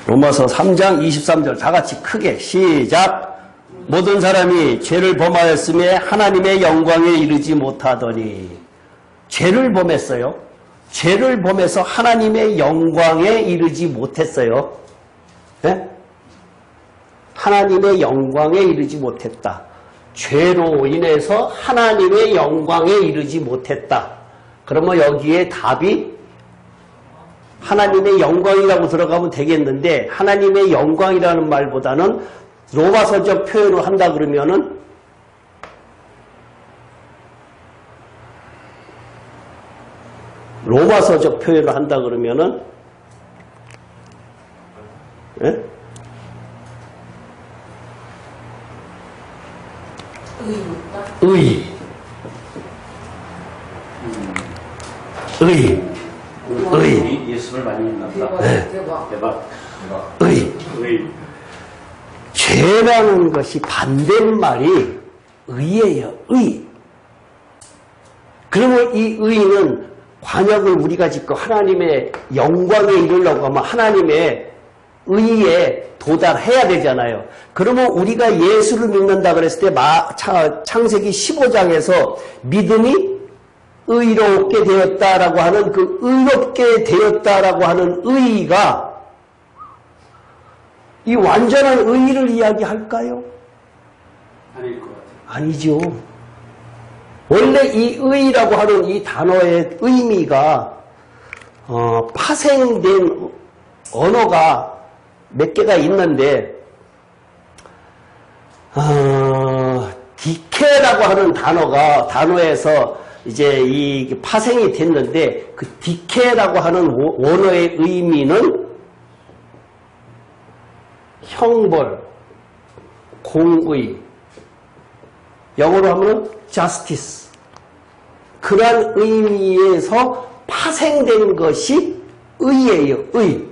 로마서 3장 23절 다 같이 크게 시작. 모든 사람이 죄를 범하였음에 하나님의 영광에 이르지 못하더니. 죄를 범했어요. 죄를 범해서 하나님의 영광에 이르지 못했어요. 네? 하나님의 영광에 이르지 못했다. 죄로 인해서 하나님의 영광에 이르지 못했다. 그러면 여기에 답이 하나님의 영광이라고 들어가면 되겠는데, 하나님의 영광이라는 말보다는 로마서적 표현을 한다 그러면은 로마서적 표현을 한다 그러면은 예? 의. 예습을 많이 했나 보다. 대박. 의. 죄라는 것이 반대말이 의예요. 의. 그러면 이 의는 관역을 우리가 짓고 하나님의 영광에 이르려고 하면 하나님의 의에 도달해야 되잖아요. 그러면 우리가 예수를 믿는다 그랬을 때 창세기 15장에서 믿음이 의롭게 되었다라고 하는 그 의롭게 되었다라고 하는 의의가 이 완전한 의의를 이야기할까요? 아닐 것 같아요. 아니죠. 원래 이 의의라고 하는 이 단어의 의미가 파생된 언어가 몇 개가 있는데 디케라고 하는 단어에서 이제 이 파생이 됐는데 그 디케라고 하는 원어의 의미는 형벌, 공의, 영어로 하면 justice. 그러한 의미에서 파생된 것이 의예요. 의.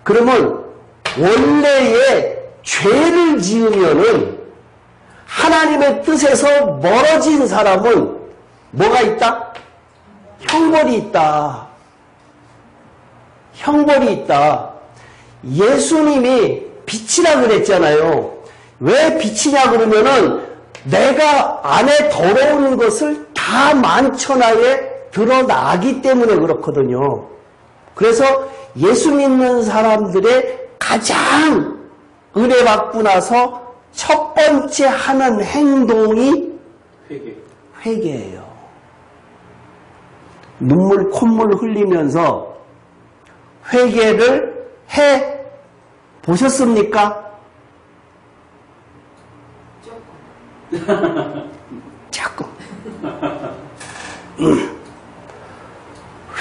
그러면 원래의 죄를 지으면은 하나님의 뜻에서 멀어진 사람은 뭐가 있다? 형벌이 있다. 형벌이 있다. 예수님이 빛이라 그랬잖아요. 왜 빛이냐 그러면은 내가 안에 더러운 것을 다 만천하에 드러나기 때문에 그렇거든요. 그래서 예수 믿는 사람들의 가장 은혜 받고 나서 첫 번째 하는 행동이 회개예요. 눈물 콧물 흘리면서 회개를 해 보셨습니까? 자꾸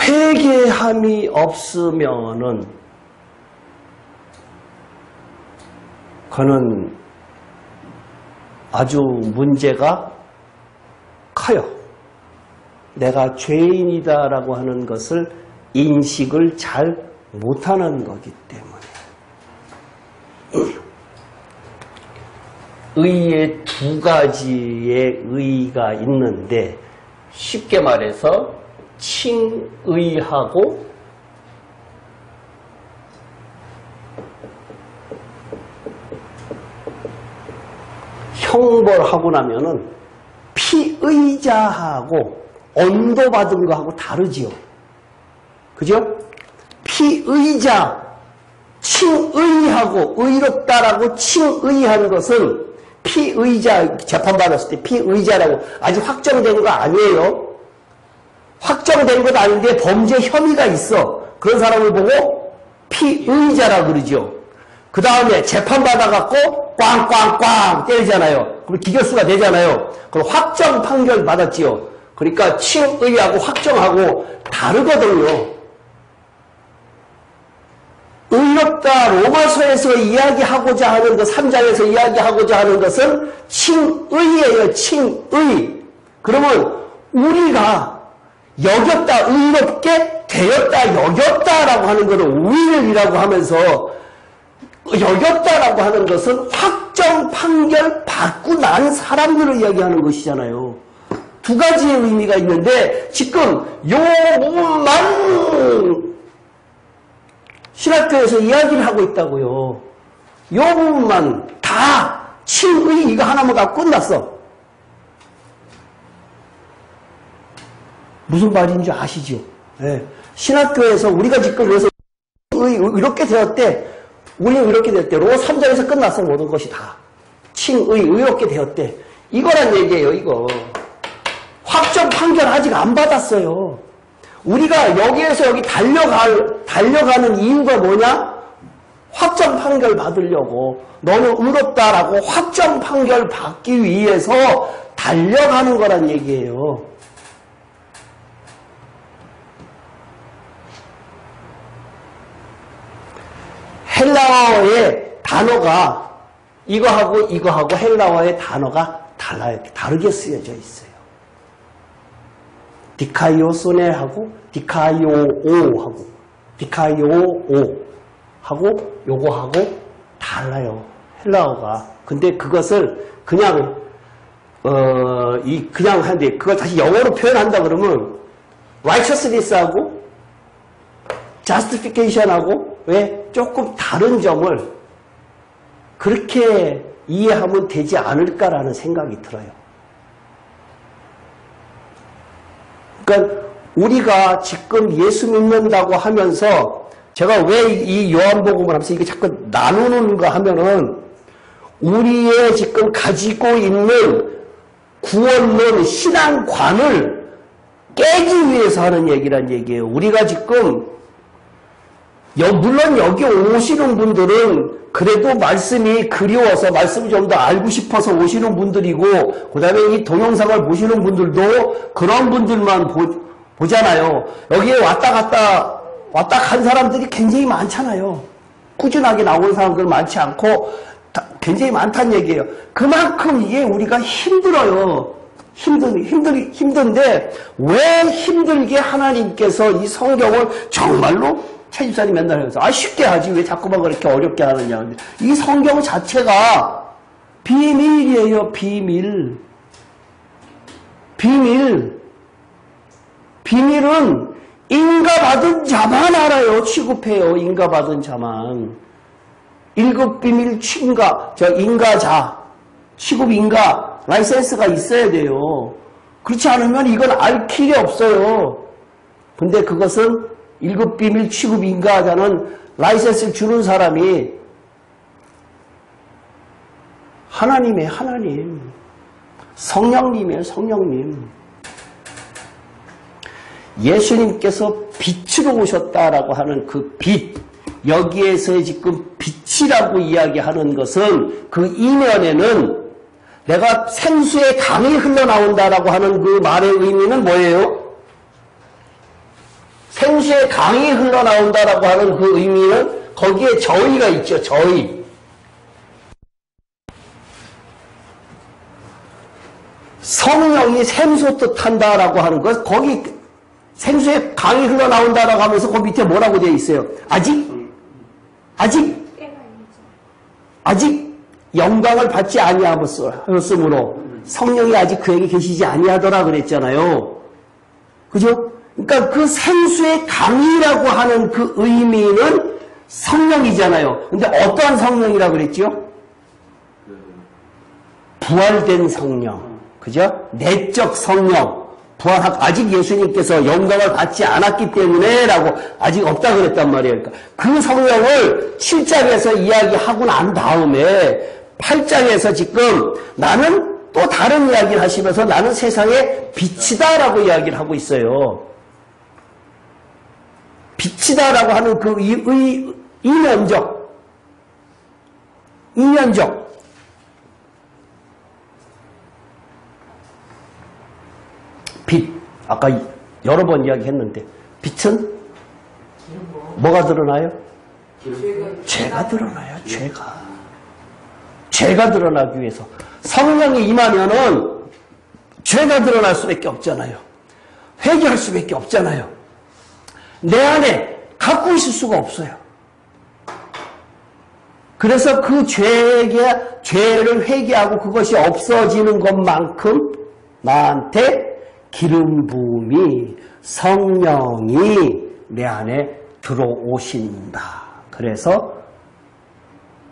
회개함이 없으면은 그는 아주 문제가 커요. 내가 죄인이다라고 하는 것을 인식을 잘 못하는 거기 때문에. 의의 두 가지의 의의가 있는데 쉽게 말해서 칭의하고 형벌하고 나면은 피의자하고 언도 받은 거하고 다르지요. 그죠? 피의자, 칭의하고 의롭다라고 칭의한 것은 피의자, 재판받았을 때 피의자라고 아직 확정된 거 아니에요. 확정된 것 아닌데 범죄 혐의가 있어. 그런 사람을 보고 피의자라 그러죠. 그 다음에 재판받아갖고 꽝꽝꽝 때리잖아요. 그럼 기결수가 되잖아요. 그럼 확정 판결 받았지요. 그러니까 칭의하고 확정하고 다르거든요. 의롭다 로마서에서 이야기하고자 하는 것, 3장에서 이야기하고자 하는 것은 칭의예요. 칭의. 그러면 우리가 여겼다, 의롭게 되었다, 여겼다라고 하는 것은 will이라고 하면서 여겼다라고 하는 것은 확정 판결 받고 난 사람들을 이야기하는 것이잖아요. 두 가지의 의미가 있는데 지금 요 부분만 신학교에서 이야기를 하고 있다고요. 요 부분만 다 칭의 이거 하나만 갖고 끝났어. 무슨 말인지 아시죠? 네. 신학교에서 우리가 지금 그래서 이렇게 되었대. 우리는 이렇게 되었대. 로마 3장에서 끝났어. 모든 것이 다. 칭의, 의롭게 되었대. 이거란 얘기예요. 이거. 확정 판결 아직 안 받았어요. 우리가 여기에서 여기 달려가는 이유가 뭐냐? 확정 판결 받으려고. 너는 의롭다라고 확정 판결 받기 위해서 달려가는 거란 얘기예요. 헬라어의 단어가 이거하고 헬라어의 단어가 달라요. 다르게 쓰여져 있어요. 디카이오소네하고 디카이오오하고 디카이오오하고 요거하고 달라요. 헬라어가. 근데 그것을 그냥 그냥 하는데 그걸 다시 영어로 표현한다 그러면 righteousness하고 justification하고 왜 조금 다른 점을 그렇게 이해하면 되지 않을까라는 생각이 들어요. 그러니까 우리가 지금 예수 믿는다고 하면서 제가 왜 이 요한복음을 하면서 이게 자꾸 나누는 거 하면은 우리의 지금 가지고 있는 구원론 신앙관을 깨기 위해서 하는 얘기란 얘기예요. 우리가 지금 물론 여기 오시는 분들은 그래도 말씀이 그리워서 말씀을 좀 더 알고 싶어서 오시는 분들이고 그 다음에 이 동영상을 보시는 분들도 그런 분들만 보잖아요. 여기에 왔다 간 사람들이 굉장히 많잖아요. 꾸준하게 나오는 사람들 많지 않고 굉장히 많다는 얘기예요. 그만큼 이게 우리가 힘들어요. 힘든데 왜 힘들게 하나님께서 이 성경을 정말로 최 집사님 맨날 하면서 쉽게 하지 왜 자꾸만 그렇게 어렵게 하느냐. 근데 이 성경 자체가 비밀이에요. 비밀은 인가받은 자만 알아요. 취급해요. 인가받은 자만. 1급 비밀 인가자, 취급 인가, 라이센스가 있어야 돼요. 그렇지 않으면 이건 알 길이 없어요. 근데 그것은 1급 비밀 취급 인가자는 라이센스를 주는 사람이 하나님이에요. 하나님. 성령님이에요. 성령님. 예수님께서 빛으로 오셨다라고 하는 그 빛, 여기에서 지금 빛이라고 이야기하는 것은 그 이면에는 내가 생수의 강이 흘러나온다라고 하는 그 말의 의미는 뭐예요? 생수의 강이 흘러나온다라고 하는 그 의미는 거기에 저희가 있죠. 저희. 성령이 샘솟듯 한다라고 하는 것, 거기 생수의 강이 흘러나온다라고 하면서 그 밑에 뭐라고 되어 있어요? 아직 영광을 받지 아니하였으므로 성령이 아직 그에게 계시지 아니하더라 그랬잖아요. 그죠? 그러니까 그 생수의 강이라고 하는 그 의미는 성령이잖아요. 근데 어떠한 성령이라고 그랬죠? 부활된 성령, 그죠? 내적 성령, 아직 예수님께서 영광을 받지 않았기 때문에 라고 아직 없다 그랬단 말이에요. 그러니까 그 성령을 7장에서 이야기하고 난 다음에 8장에서 지금 나는 또 다른 이야기를 하시면서 나는 세상의 빛이다 라고 이야기를 하고 있어요. 빛이다 라고 하는 그 이면적 빛, 아까 여러 번 이야기했는데 빛은 뭐가 드러나요? 죄가 드러나요. 죄가 드러나기 위해서 성령이 임하면은 죄가 드러날 수밖에 없잖아요. 회개할 수밖에 없잖아요. 내 안에 갖고 있을 수가 없어요. 그래서 그 죄를 회개하고 그것이 없어지는 것만큼 나한테 기름 부음이 성령이 내 안에 들어오신다. 그래서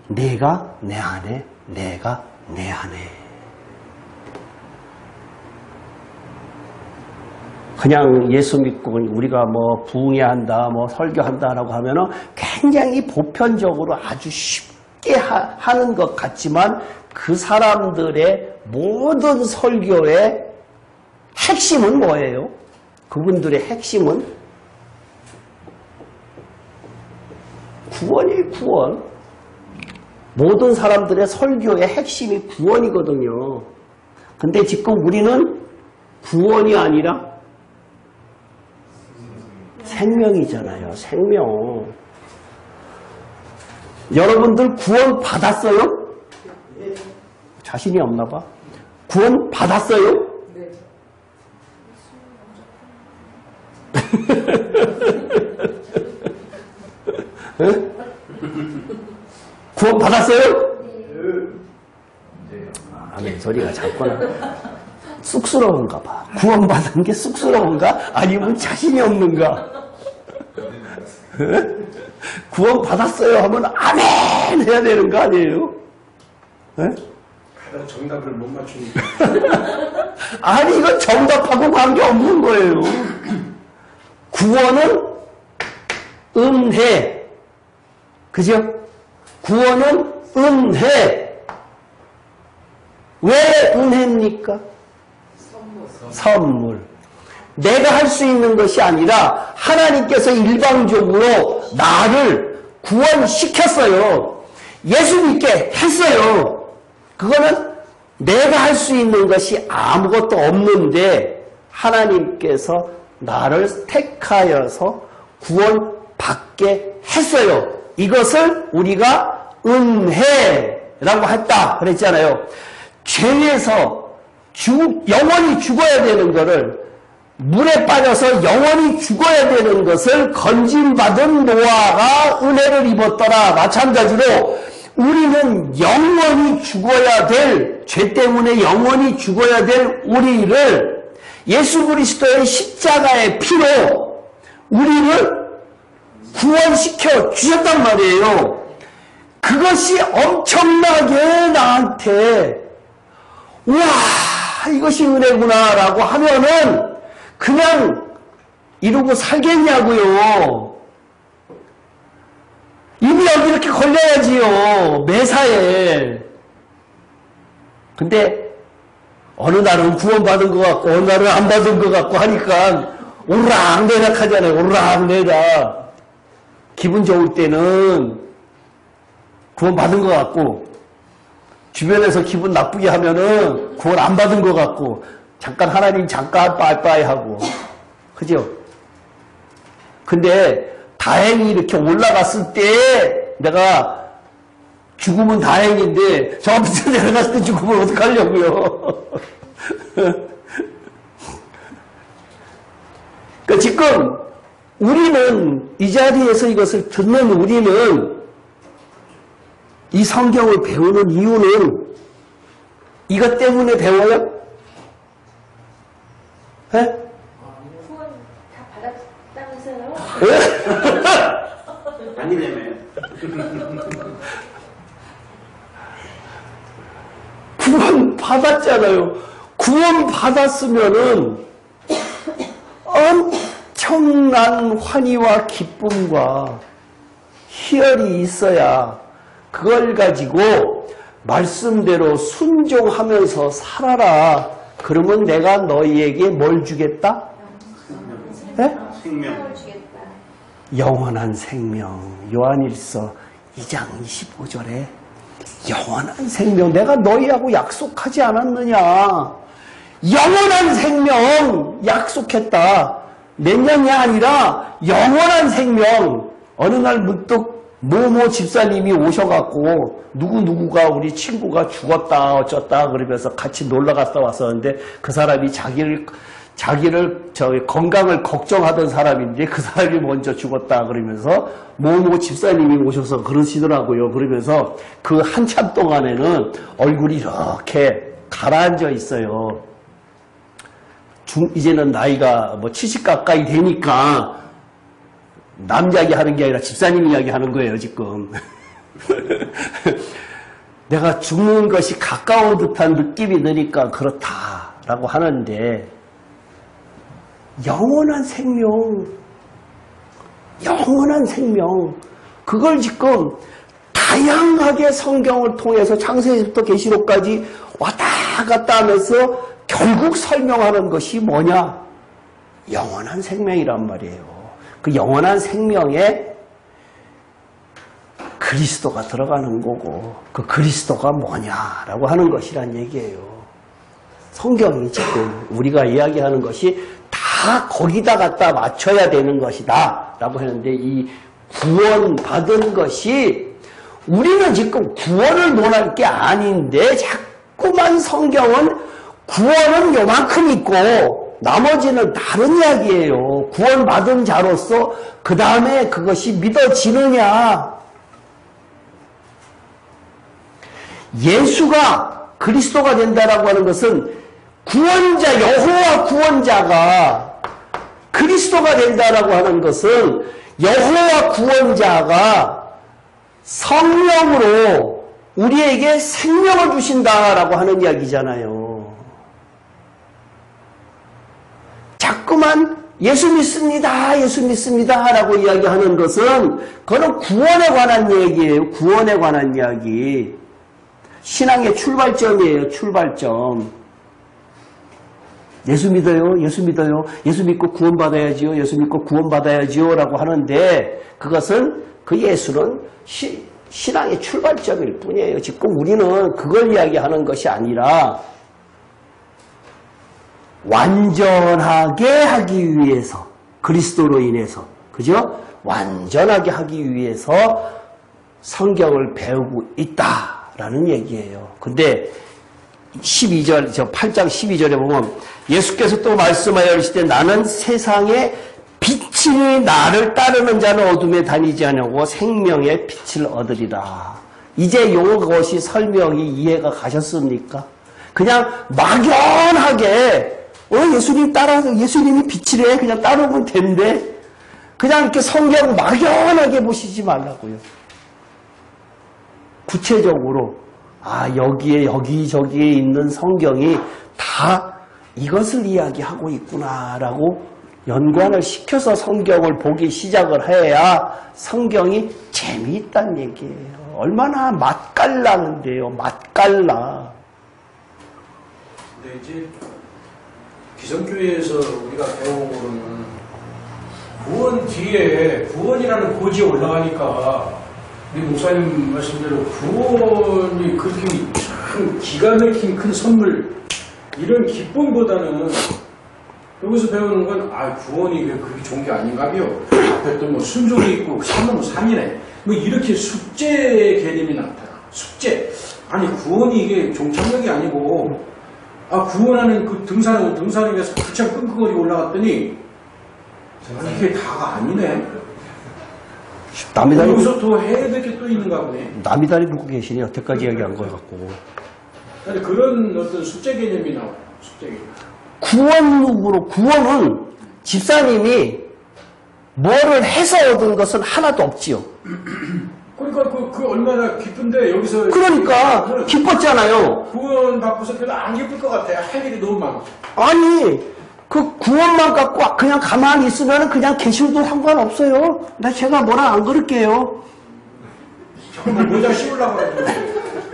내가 내 안에, 내가 내 안에. 그냥 예수 믿고 우리가 뭐 부흥회한다, 뭐 설교한다라고 하면은 굉장히 보편적으로 아주 쉽게 하는 것 같지만 그 사람들의 모든 설교의 핵심은 뭐예요? 그분들의 핵심은 구원이에요, 구원. 모든 사람들의 설교의 핵심이 구원이거든요. 근데 지금 우리는 구원이 아니라 생명이잖아요, 생명. 여러분들 구원 받았어요? 자신이 없나 봐. 구원 받았어요? 네. 구원 받았어요? 아멘 소리가 작구나. 쑥스러운가 봐. 구원 받은 게 쑥스러운가? 아니면 자신이 없는가? 구원 받았어요 하면 아멘 해야 되는 거 아니에요? 네? 가장 정답을 못 맞추니까. 아니 이건 정답하고 관계없는 거예요. 구원은 은혜. 그죠? 구원은 은혜. 왜 은혜입니까? 선물. 내가 할 수 있는 것이 아니라 하나님께서 일방적으로 나를 구원시켰어요. 예수 믿게 했어요. 그거는 내가 할 수 있는 것이 아무것도 없는데 하나님께서 나를 택하여서 구원받게 했어요. 이것을 우리가 은혜라고 했다 그랬잖아요. 죄에서 영원히 죽어야 되는 것을, 물에 빠져서 영원히 죽어야 되는 것을 건짐받은 노아가 은혜를 입었더라. 마찬가지로 우리는 영원히 죽어야 될, 죄 때문에 영원히 죽어야 될 우리를 예수 그리스도의 십자가의 피로 우리를 구원시켜 주셨단 말이에요. 그것이 엄청나게 나한테 우와 이것이 은혜구나 라고 하면은 그냥 이러고 살겠냐고요. 이미 여기 이렇게 걸려야지요. 매사에. 근데 어느 날은 구원받은 것 같고 어느 날은 안 받은 것 같고 하니까 오르락내락 하잖아요. 오르락내락. 기분 좋을 때는 구원받은 것 같고 주변에서 기분 나쁘게 하면은 구원 안 받은 것 같고 잠깐 하나님 잠깐 빠이빠이 하고 그죠? 근데 다행히 이렇게 올라갔을 때 내가 죽으면 다행인데 저 밑에 내려갔을 때 죽으면 어떡하려고요? 그러니까 지금 우리는 이 자리에서 이것을 듣는 우리는 이 성경을 배우는 이유는 이것 때문에 배워요? 네? 후원 다 받았다면서요? 아니라며요. 구원 받았잖아요. 구원 받았으면은 엄청난 환희와 기쁨과 희열이 있어야 그걸 가지고 말씀대로 순종하면서 살아라. 그러면 내가 너희에게 뭘 주겠다? 네? 생명. 주겠다. 영원한 생명. 요한일서 2장 25절에 영원한 생명. 내가 너희하고 약속하지 않았느냐. 영원한 생명 약속했다. 몇 년이 아니라 영원한 생명. 어느 날 문득 모모 집사님이 오셔갖고 누구누구가 우리 친구가 죽었다 어쩌다 그러면서 같이 놀러 갔다 왔었는데 그 사람이 자기를 건강을 걱정하던 사람인데 그 사람이 먼저 죽었다 그러면서 모모 집사님이 오셔서 그러시더라고요. 그러면서 그 한참 동안에는 얼굴이 이렇게 가라앉아 있어요. 이제는 나이가 70 가까이 되니까 남 이야기 하는 게 아니라 집사님 이야기 하는 거예요, 지금. 내가 죽는 것이 가까운 듯한 느낌이 드니까 그렇다라고 하는데 영원한 생명, 그걸 지금 다양하게 성경을 통해서 창세기부터 계시록까지 왔다 갔다 하면서 결국 설명하는 것이 뭐냐? 영원한 생명이란 말이에요. 그 영원한 생명에 그리스도가 들어가는 거고 그 그리스도가 뭐냐라고 하는 것이란 얘기예요. 성경이 지금 우리가 이야기하는 것이 다 거기다 갖다 맞춰야 되는 것이다 라고 했는데 이 구원받은 것이 우리는 지금 구원을 논할 게 아닌데 자꾸만 성경은 구원은 요만큼 있고 나머지는 다른 이야기예요. 구원받은 자로서 그 다음에 그것이 믿어지느냐. 예수가 그리스도가 된다라고 하는 것은 구원자, 여호와 구원자가 그리스도가 된다라고 하는 것은 여호와 구원자가 성령으로 우리에게 생명을 주신다라고 하는 이야기잖아요. 자꾸만 예수 믿습니다, 예수 믿습니다 라고 이야기하는 것은 그건 구원에 관한 얘기예요. 구원에 관한 이야기. 신앙의 출발점이에요. 출발점. 예수 믿어요. 예수 믿어요. 예수 믿고 구원받아야지요. 예수 믿고 구원받아야지요 라고 하는데 그것은 그 예수는 신앙의 출발점일 뿐이에요. 지금 우리는 그걸 이야기하는 것이 아니라 완전하게 하기 위해서 그리스도로 인해서 그죠? 완전하게 하기 위해서 성경을 배우고 있다라는 얘기예요. 근데 8장 12절에 보면 예수께서 또 말씀하여 이르시되 나는 세상의 빛이니 나를 따르는 자는 어둠에 다니지 않고 생명의 빛을 얻으리라. 이제 이것이 설명이 이해가 가셨습니까? 그냥 막연하게 예수님이 빛이래 그냥 따르면 된대. 그냥 이렇게 성경 막연하게 보시지 말라고요. 구체적으로 여기에 여기저기에 있는 성경이 다 이것을 이야기하고 있구나라고 연관을 시켜서 성경을 보기 시작을 해야 성경이 재미있다는 얘기예요. 얼마나 맛깔나는데요. 맛깔나. 근데 이제 기성교회에서 우리가 배운 거는 구원 뒤에 구원이라는 고지에 올라가니까 우리 목사님 말씀대로 구원이 그렇게 참 기가 막힌 큰 선물 이런 기쁨보다는 여기서 배우는 건 구원이 왜 그렇게 좋은 게 아닌가요? 앞에 또 뭐 순종이 있고 산은 산이네 뭐 이렇게 숙제 개념이 나타나. 숙제. 아니 구원이 이게 종착역이 아니고 구원하는 그 등산에 가서 부창 끙끙거리고 올라갔더니 이게 다가 아니네. 남이 다리 여기서 더 해야 될 게 또 있는가 보네. 남이 다리 보고 계시니 여태까지 이야기한 거 같고. 아니 그런 어떤 숙제 개념이 나와요. 숙제 개념. 구원은 집사님이 뭐를 해서 얻은 것은 하나도 없지요. 그러니까 그 얼마나 기쁜데 여기서 그러니까 기뻤잖아요. 구원 받고서 별로 안 기쁠 것 같아. 할 일이 너무 많아. 아니 그 구원만 갖고 그냥 가만히 있으면 그냥 계셔도 상관없어요. 나 제가 뭐라 안 그럴게요. 정말 모자 씌우려고 그러죠.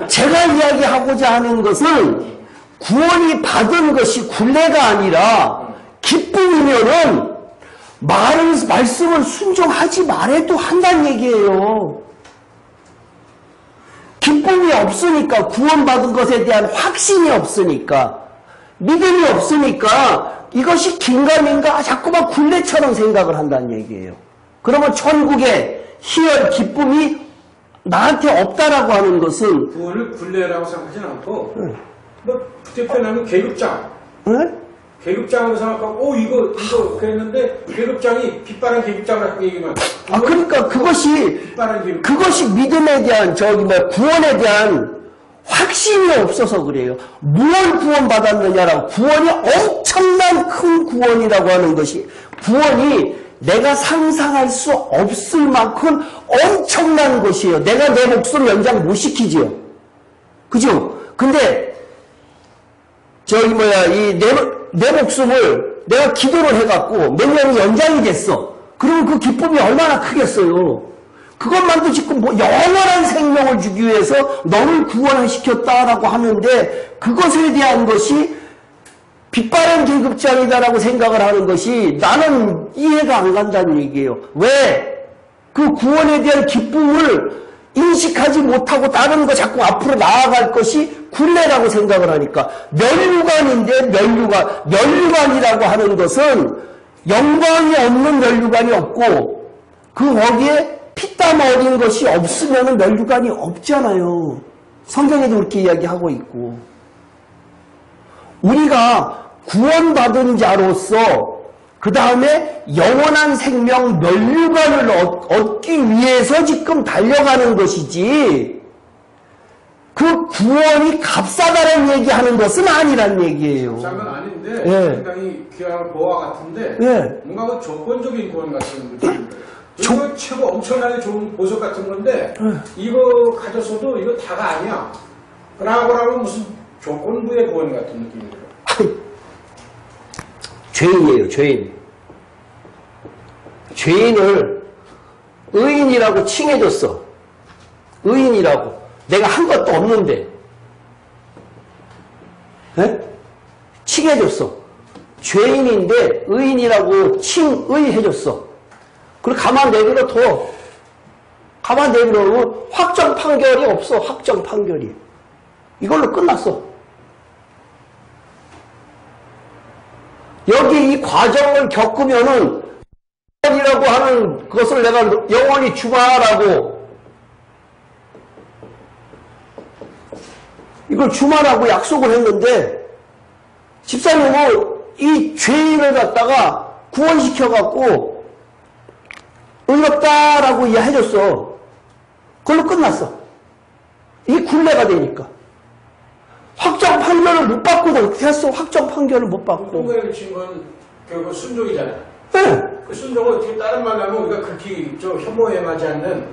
제가 이야기하고자 하는 것은 구원이 받은 것이 굴레가 아니라 기쁨이면은 말씀을 순종하지 말아도 한다는 얘기예요. 기쁨이 없으니까, 구원받은 것에 대한 확신이 없으니까, 믿음이 없으니까 이것이 긴가민가 자꾸만 굴레처럼 생각을 한다는 얘기예요. 그러면 천국의 희열, 기쁨이 나한테 없다라고 하는 것은 구원을 굴레라고 생각하지는 않고 뭐 부태편하면 계급장. 응? 계급장으로 생각하고 이거 그랬는데 계급장이 빛바란 계급장을 얘기만. 그러니까 빛바란 계급장. 그것이 믿음에 대한 구원에 대한 확신이 없어서 그래요. 무엇 구원받았느냐라고 구원이 엄청난 큰 구원이라고 하는 것이 구원이 내가 상상할 수 없을 만큼 엄청난 것이에요. 내가 내 목숨 연장 못 시키지요. 그죠? 근데 내 목숨을 내가 기도를 해갖고 몇 년이 연장이 됐어. 그러면 그 기쁨이 얼마나 크겠어요. 그것만도 지금 영원한 생명을 주기 위해서 너를 구원시켰다라고 하는데 그것에 대한 것이 빛바랜 계급장이다라고 생각을 하는 것이 나는 이해가 안 간다는 얘기예요. 왜? 그 구원에 대한 기쁨을 인식하지 못하고 다른 거 자꾸 앞으로 나아갈 것이 굴레라고 생각을 하니까 면류관인데 면류관이라고 하는 것은 영광이 없는 면류관이 없고 거기에 피땀 어린 것이 없으면 면류관이 없잖아요. 성경에도 그렇게 이야기하고 있고 우리가 구원받은 자로서 그 다음에 영원한 생명 면류관을 얻기 위해서 지금 달려가는 것이지 그 구원이 값싸다는 얘기하는 것은 아니란 얘기예요. 값싼 건 아닌데 예. 상당히 귀한 보화 같은데 예. 뭔가 그 조건적인 구원 같은 느낌인데 이거 최고 엄청나게 좋은 보석 같은 건데 이거 가져서도 이거 다가 아니야. 그러고라면 무슨 조건부의 구원 같은 느낌이에요. 죄인이에요, 죄인. 죄인을 의인이라고 칭해줬어. 의인이라고. 내가 한 것도 없는데. 에? 칭해줬어. 죄인인데 의인이라고 칭의해줬어. 그리고 가만 내버려둬. 가만 내버려두면 확정 판결이 없어, 확정 판결이. 이걸로 끝났어. 여기 이 과정을 겪으면은 이라고 하는 것을 내가 영원히 주마라고 이걸 주마라고 약속을 했는데 집사님은 이 죄인을 갖다가 구원시켜갖고 의롭다라고 이해해줬어. 그걸로 끝났어. 이 굴레가 되니까. 확정 판결을 못 받고도 어떻게 했어? 확정 판결을 못 받고. 통과에 미친 건 결국 순종이잖아요. 네. 그 순종을 어떻게 다른 말로 하면 우리가 그렇게 혐오에 맞지 않는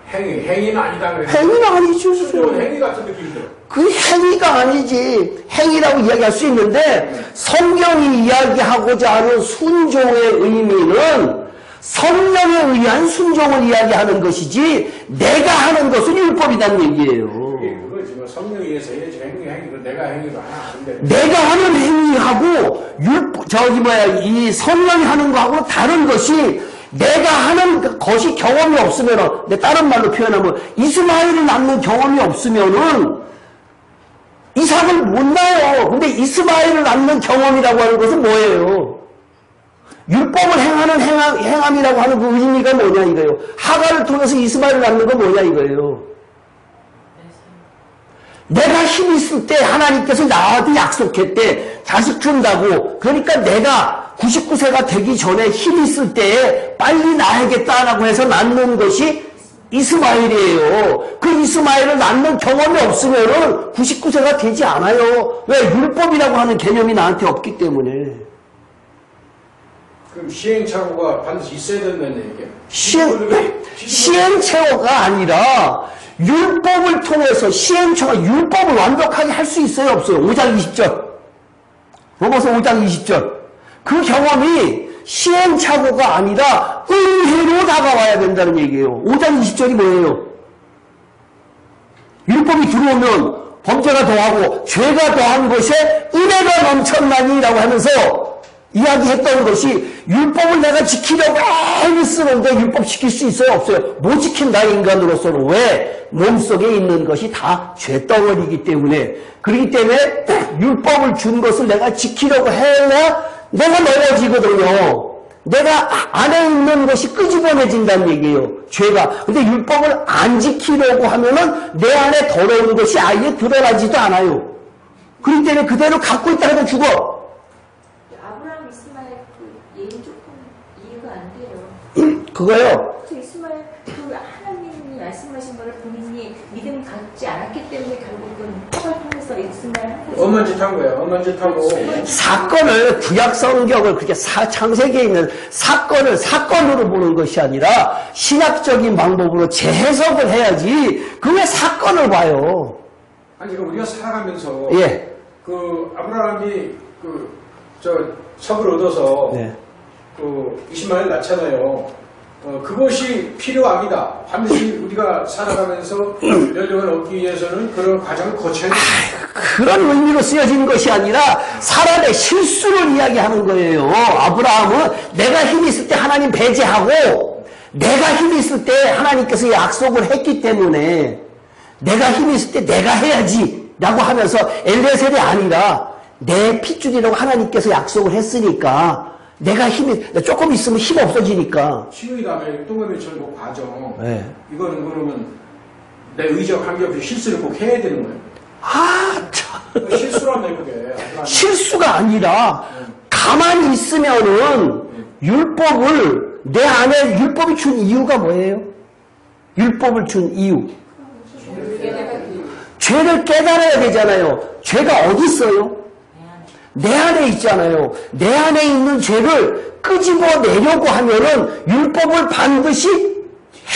행위는 아니다. 행위는 아니죠. 순종은 행위 같은 느낌이 들어. 그 행위가 아니지. 행위라고 이야기할 수 있는데 성경이 이야기하고자 하는 순종의 의미는 성령에 의한 순종을 이야기하는 것이지 내가 하는 것은 율법이라는 얘기예요. 그거지. 뭐 성령에 의해서 해야지 행위. 내가 행위가 하나. 근데 내가 하는 행위하고 이 성령이 하는 거하고 다른 것이 내가 하는 것이 경험이 없으면은 내 다른 말로 표현하면 이스마엘을 낳는 경험이 없으면은 이삭을 못 낳아요. 근데 이스마엘을 낳는 경험이라고 하는 것은 뭐예요? 율법을 행하는 행함이라고 하는 그 의미가 뭐냐 이거예요. 하가를 통해서 이스마엘을 낳는 건 뭐냐 이거예요. 내가 힘 있을 때 하나님께서 나한테 약속했대. 자식 준다고. 그러니까 내가 99세가 되기 전에 힘 있을 때에 빨리 낳아야겠다라고 해서 낳는 것이 이스마엘이에요. 그 이스마엘을 낳는 경험이 없으면은 99세가 되지 않아요. 왜? 율법이라고 하는 개념이 나한테 없기 때문에. 그럼 시행착오가 반드시 있어야 된다는 얘기예요? 시행착오가 아니라 율법을 통해서 시행착오, 율법을 완벽하게 할 수 있어요, 없어요? 5장 20절. 로마서 5장 20절. 그 경험이 시행착오가 아니라 은혜로 다가와야 된다는 얘기예요. 5장 20절이 뭐예요? 율법이 들어오면 범죄가 더하고 죄가 더한 것에 은혜가 넘쳤나니라고 하면서 이야기했던 것이 율법을 내가 지키려고 애를 쓰는데 율법 지킬 수 있어요? 없어요? 못 지킨다, 인간으로서는. 왜? 몸속에 있는 것이 다 죄덩어리이기 때문에. 그렇기 때문에 율법을 준 것을 내가 지키려고 해야 내가 넘어지거든요. 내가 안에 있는 것이 끄집어내진다는 얘기예요. 죄가. 근데 율법을 안 지키려고 하면은 내 안에 더러운 것이 아예 드러나지도 않아요. 그렇기 때문에 그대로 갖고 있다 하면 죽어. 아브라함 이스마엘 그 예는 조금 이해가 안 돼요. 그거요. 그 이스마엘 그 하나님이 말씀하신 거를 본인이 믿음 갖지 않았기 때문에 결국은 폭을 통해서 이스마엘 한 거죠. 엄한 짓 한 거예요. 엄한 짓 하고. 사건을 구약 성경을 그렇게 창세기에 있는 사건을 사건으로 보는 것이 아니라 신학적인 방법으로 재해석을 해야지. 그 왜 사건을 봐요? 아니, 그럼 우리가 살아가면서. 예. 그, 아브라함이 섭을 얻어서. 네. 그, 이스마엘 낳잖아요. 그것이 필요합니다. 반드시 우리가 살아가면서 연령을 얻기 위해서는 그런 과정을 거쳐야 됩니다. 그런 의미로 쓰여진 것이 아니라 사람의 실수를 이야기하는 거예요. 아브라함은 내가 힘이 있을 때 하나님 배제하고 내가 힘이 있을 때 하나님께서 약속을 했기 때문에 내가 힘이 있을 때 내가 해야지 라고 하면서 엘레셀이 아니라 내 핏줄이라고 하나님께서 약속을 했으니까 내가 힘이 조금 있으면 힘 없어지니까. 치유의 다음에 동그라미 절고 과정. 네. 이거는 그러면 내 의지와 관계없이 실수를 꼭 해야 되는 거예요. 참. 실수라며 그게. 실수가 아니라 가만히 있으면은 율법을 내 안에 율법이 준 이유가 뭐예요? 율법을 준 이유. 죄를 깨달아야 되잖아요. 죄가 어디 있어요? 내 안에 있잖아요. 내 안에 있는 죄를 끄집어내려고 하면은 율법을 반드시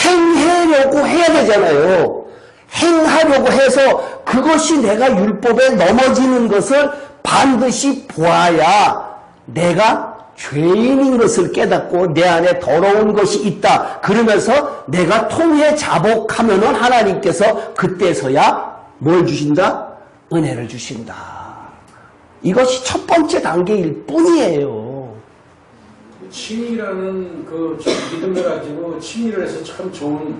행하려고 해야 되잖아요. 행하려고 해서 그것이 내가 율법에 넘어지는 것을 반드시 보아야 내가 죄인인 것을 깨닫고 내 안에 더러운 것이 있다. 그러면서 내가 통해 자복하면은 하나님께서 그때서야 뭘 주신다? 은혜를 주신다. 이것이 첫 번째 단계일 뿐이에요. 치밀이라는 그 믿음을 가지고 치밀을 해서 참 좋은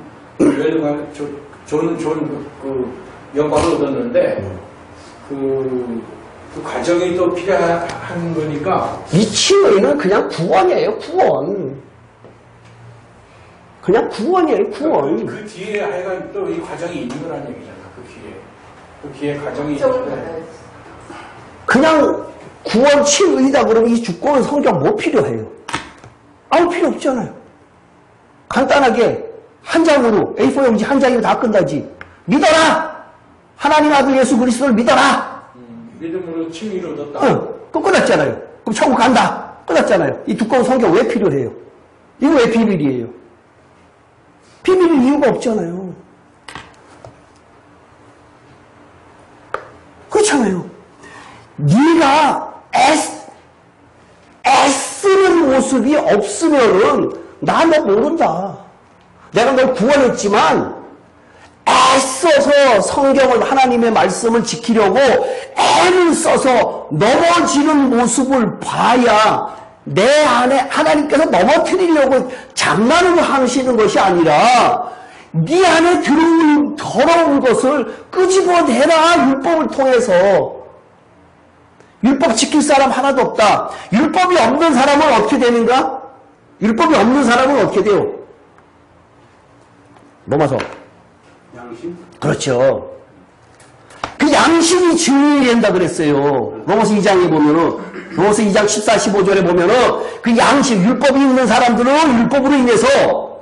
그 영광을 얻었는데 그 과정이 또 필요한 거니까. 이 치유는 그냥 구원이에요, 구원. 그냥 구원이에요, 구원. 그 뒤에 하여간 또 이 과정이 있는 거라는 얘기잖아. 그 뒤에 과정이 있는데. 그냥 구원 치유이다 그러면 이 주권은 성경 뭐 필요해요? 아무 필요 없잖아요. 간단하게 한 장으로 A4 용지 한 장이면 다 끝나지. 믿어라! 하나님 아들 예수 그리스도를 믿어라! 믿음으로 치유를 얻었다. 그럼 끝났잖아요. 그럼 천국 간다. 끝났잖아요. 이 두꺼운 성경 왜 필요해요? 이거 왜 비밀이에요? 비밀일 이유가 없잖아요. 그렇잖아요. 네가 애쓰는 모습이 없으면은 나 너 모른다. 내가 널 구원했지만 애써서 성경을 하나님의 말씀을 지키려고 애를 써서 넘어지는 모습을 봐야 내 안에 하나님께서 넘어뜨리려고 장난으로 하시는 것이 아니라 네 안에 들어온 더러운 것을 끄집어내라. 율법을 통해서. 율법 지킬 사람 하나도 없다. 율법이 없는 사람은 어떻게 되는가? 율법이 없는 사람은 어떻게 돼요? 로마서. 양심? 그렇죠. 그 양심이 증인이 된다 그랬어요. 로마서 2장에 보면은, 로마서 2장 14, 15절에 보면은, 그 양심, 율법이 있는 사람들은 율법으로 인해서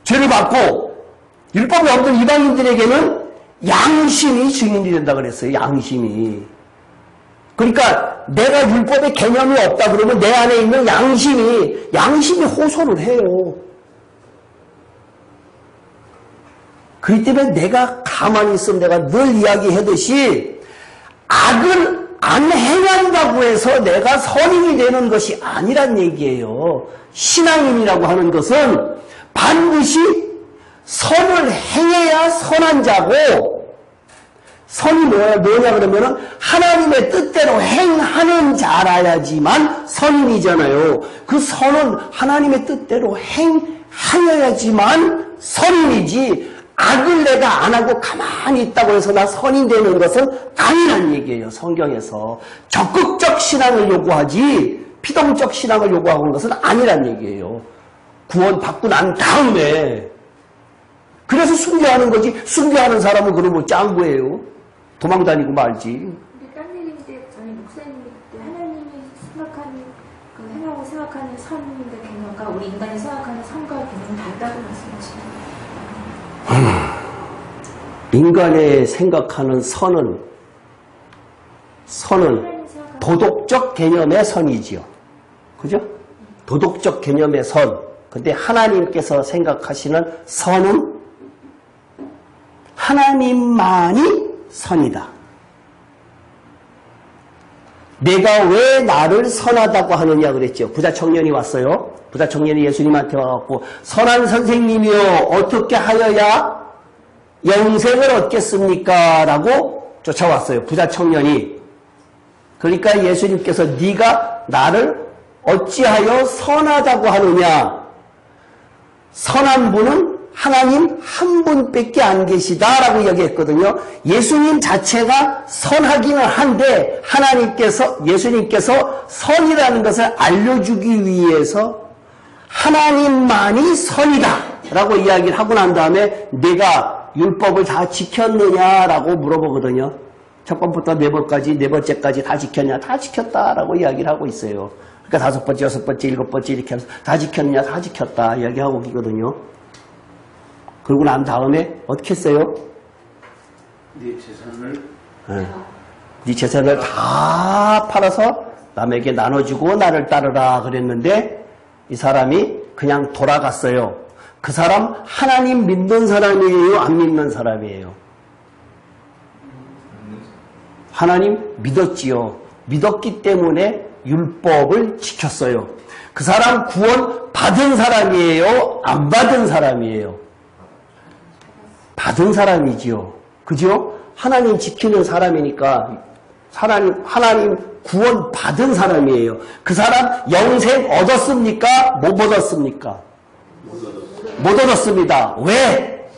죄를 받고, 율법이 없는 이방인들에게는 양심이 증인이 된다 그랬어요. 양심이. 그러니까 내가 율법의 개념이 없다 그러면 내 안에 있는 양심이 호소를 해요. 그렇기 때문에 내가 가만히 있으면 내가 늘 이야기하듯이 악을 안 행한다고 해서 내가 선인이 되는 것이 아니란 얘기예요. 신앙인이라고 하는 것은 반드시 선을 행해야 선한 자고, 선이 뭐냐 그러면은 하나님의 뜻대로 행하는 자라야지만 선인이잖아요. 그 선은 하나님의 뜻대로 행하여야지만 선인이지, 악을 내가 안 하고 가만히 있다고 해서 나 선인 되는 것은 아니란 얘기예요. 성경에서 적극적 신앙을 요구하지 피동적 신앙을 요구하는 것은 아니란 얘기예요. 구원 받고 난 다음에. 그래서 순교하는 거지. 순교하는 사람은 그러면 짱구예요. 도망다니고 말지. 근데 딴 얘기인데 저희 목사님이 그때 하나님이 생각하는 행하고 생각하는 선의 개념과 우리 인간이 생각하는 선과 개념은 다르다고 말씀하시나요? 인간의 생각하는 선은 도덕적 개념의 선이지요. 그죠? 도덕적 개념의 선. 근데 하나님께서 생각하시는 선은 하나님만이 선이다. 내가 왜 나를 선하다고 하느냐 그랬죠. 부자 청년이 왔어요. 부자 청년이 예수님한테 와갖고 선한 선생님이요 어떻게 하여야 영생을 얻겠습니까? 라고 쫓아왔어요. 부자 청년이. 그러니까 예수님께서 네가 나를 어찌하여 선하다고 하느냐. 선한 분은 하나님 한 분밖에 안 계시다라고 이야기했거든요. 예수님 자체가 선하기는 한데 예수님께서 선이라는 것을 알려주기 위해서 하나님만이 선이다 라고 이야기를 하고 난 다음에 내가 율법을 다 지켰느냐라고 물어보거든요. 첫 번부터 네 번째까지 다 지켰냐? 다 지켰다라고 이야기를 하고 있어요. 그러니까 다섯 번째, 여섯 번째, 일곱 번째 이렇게 하면서 다 지켰느냐? 다 지켰다 이야기하고 있거든요. 그러고 난 다음에 어떻게 했어요? 네 재산을 다 팔아서 남에게 나눠주고 나를 따르라 그랬는데 이 사람이 그냥 돌아갔어요. 그 사람 하나님 믿는 사람이에요? 안 믿는 사람이에요? 하나님 믿었지요. 믿었기 때문에 율법을 지켰어요. 그 사람 구원 받은 사람이에요? 안 받은 사람이에요? 받은 사람이지요. 그죠? 하나님 지키는 사람이니까 하나님 구원 받은 사람이에요. 그 사람 영생 얻었습니까? 못 얻었습니까? 못 얻었습니다. 왜?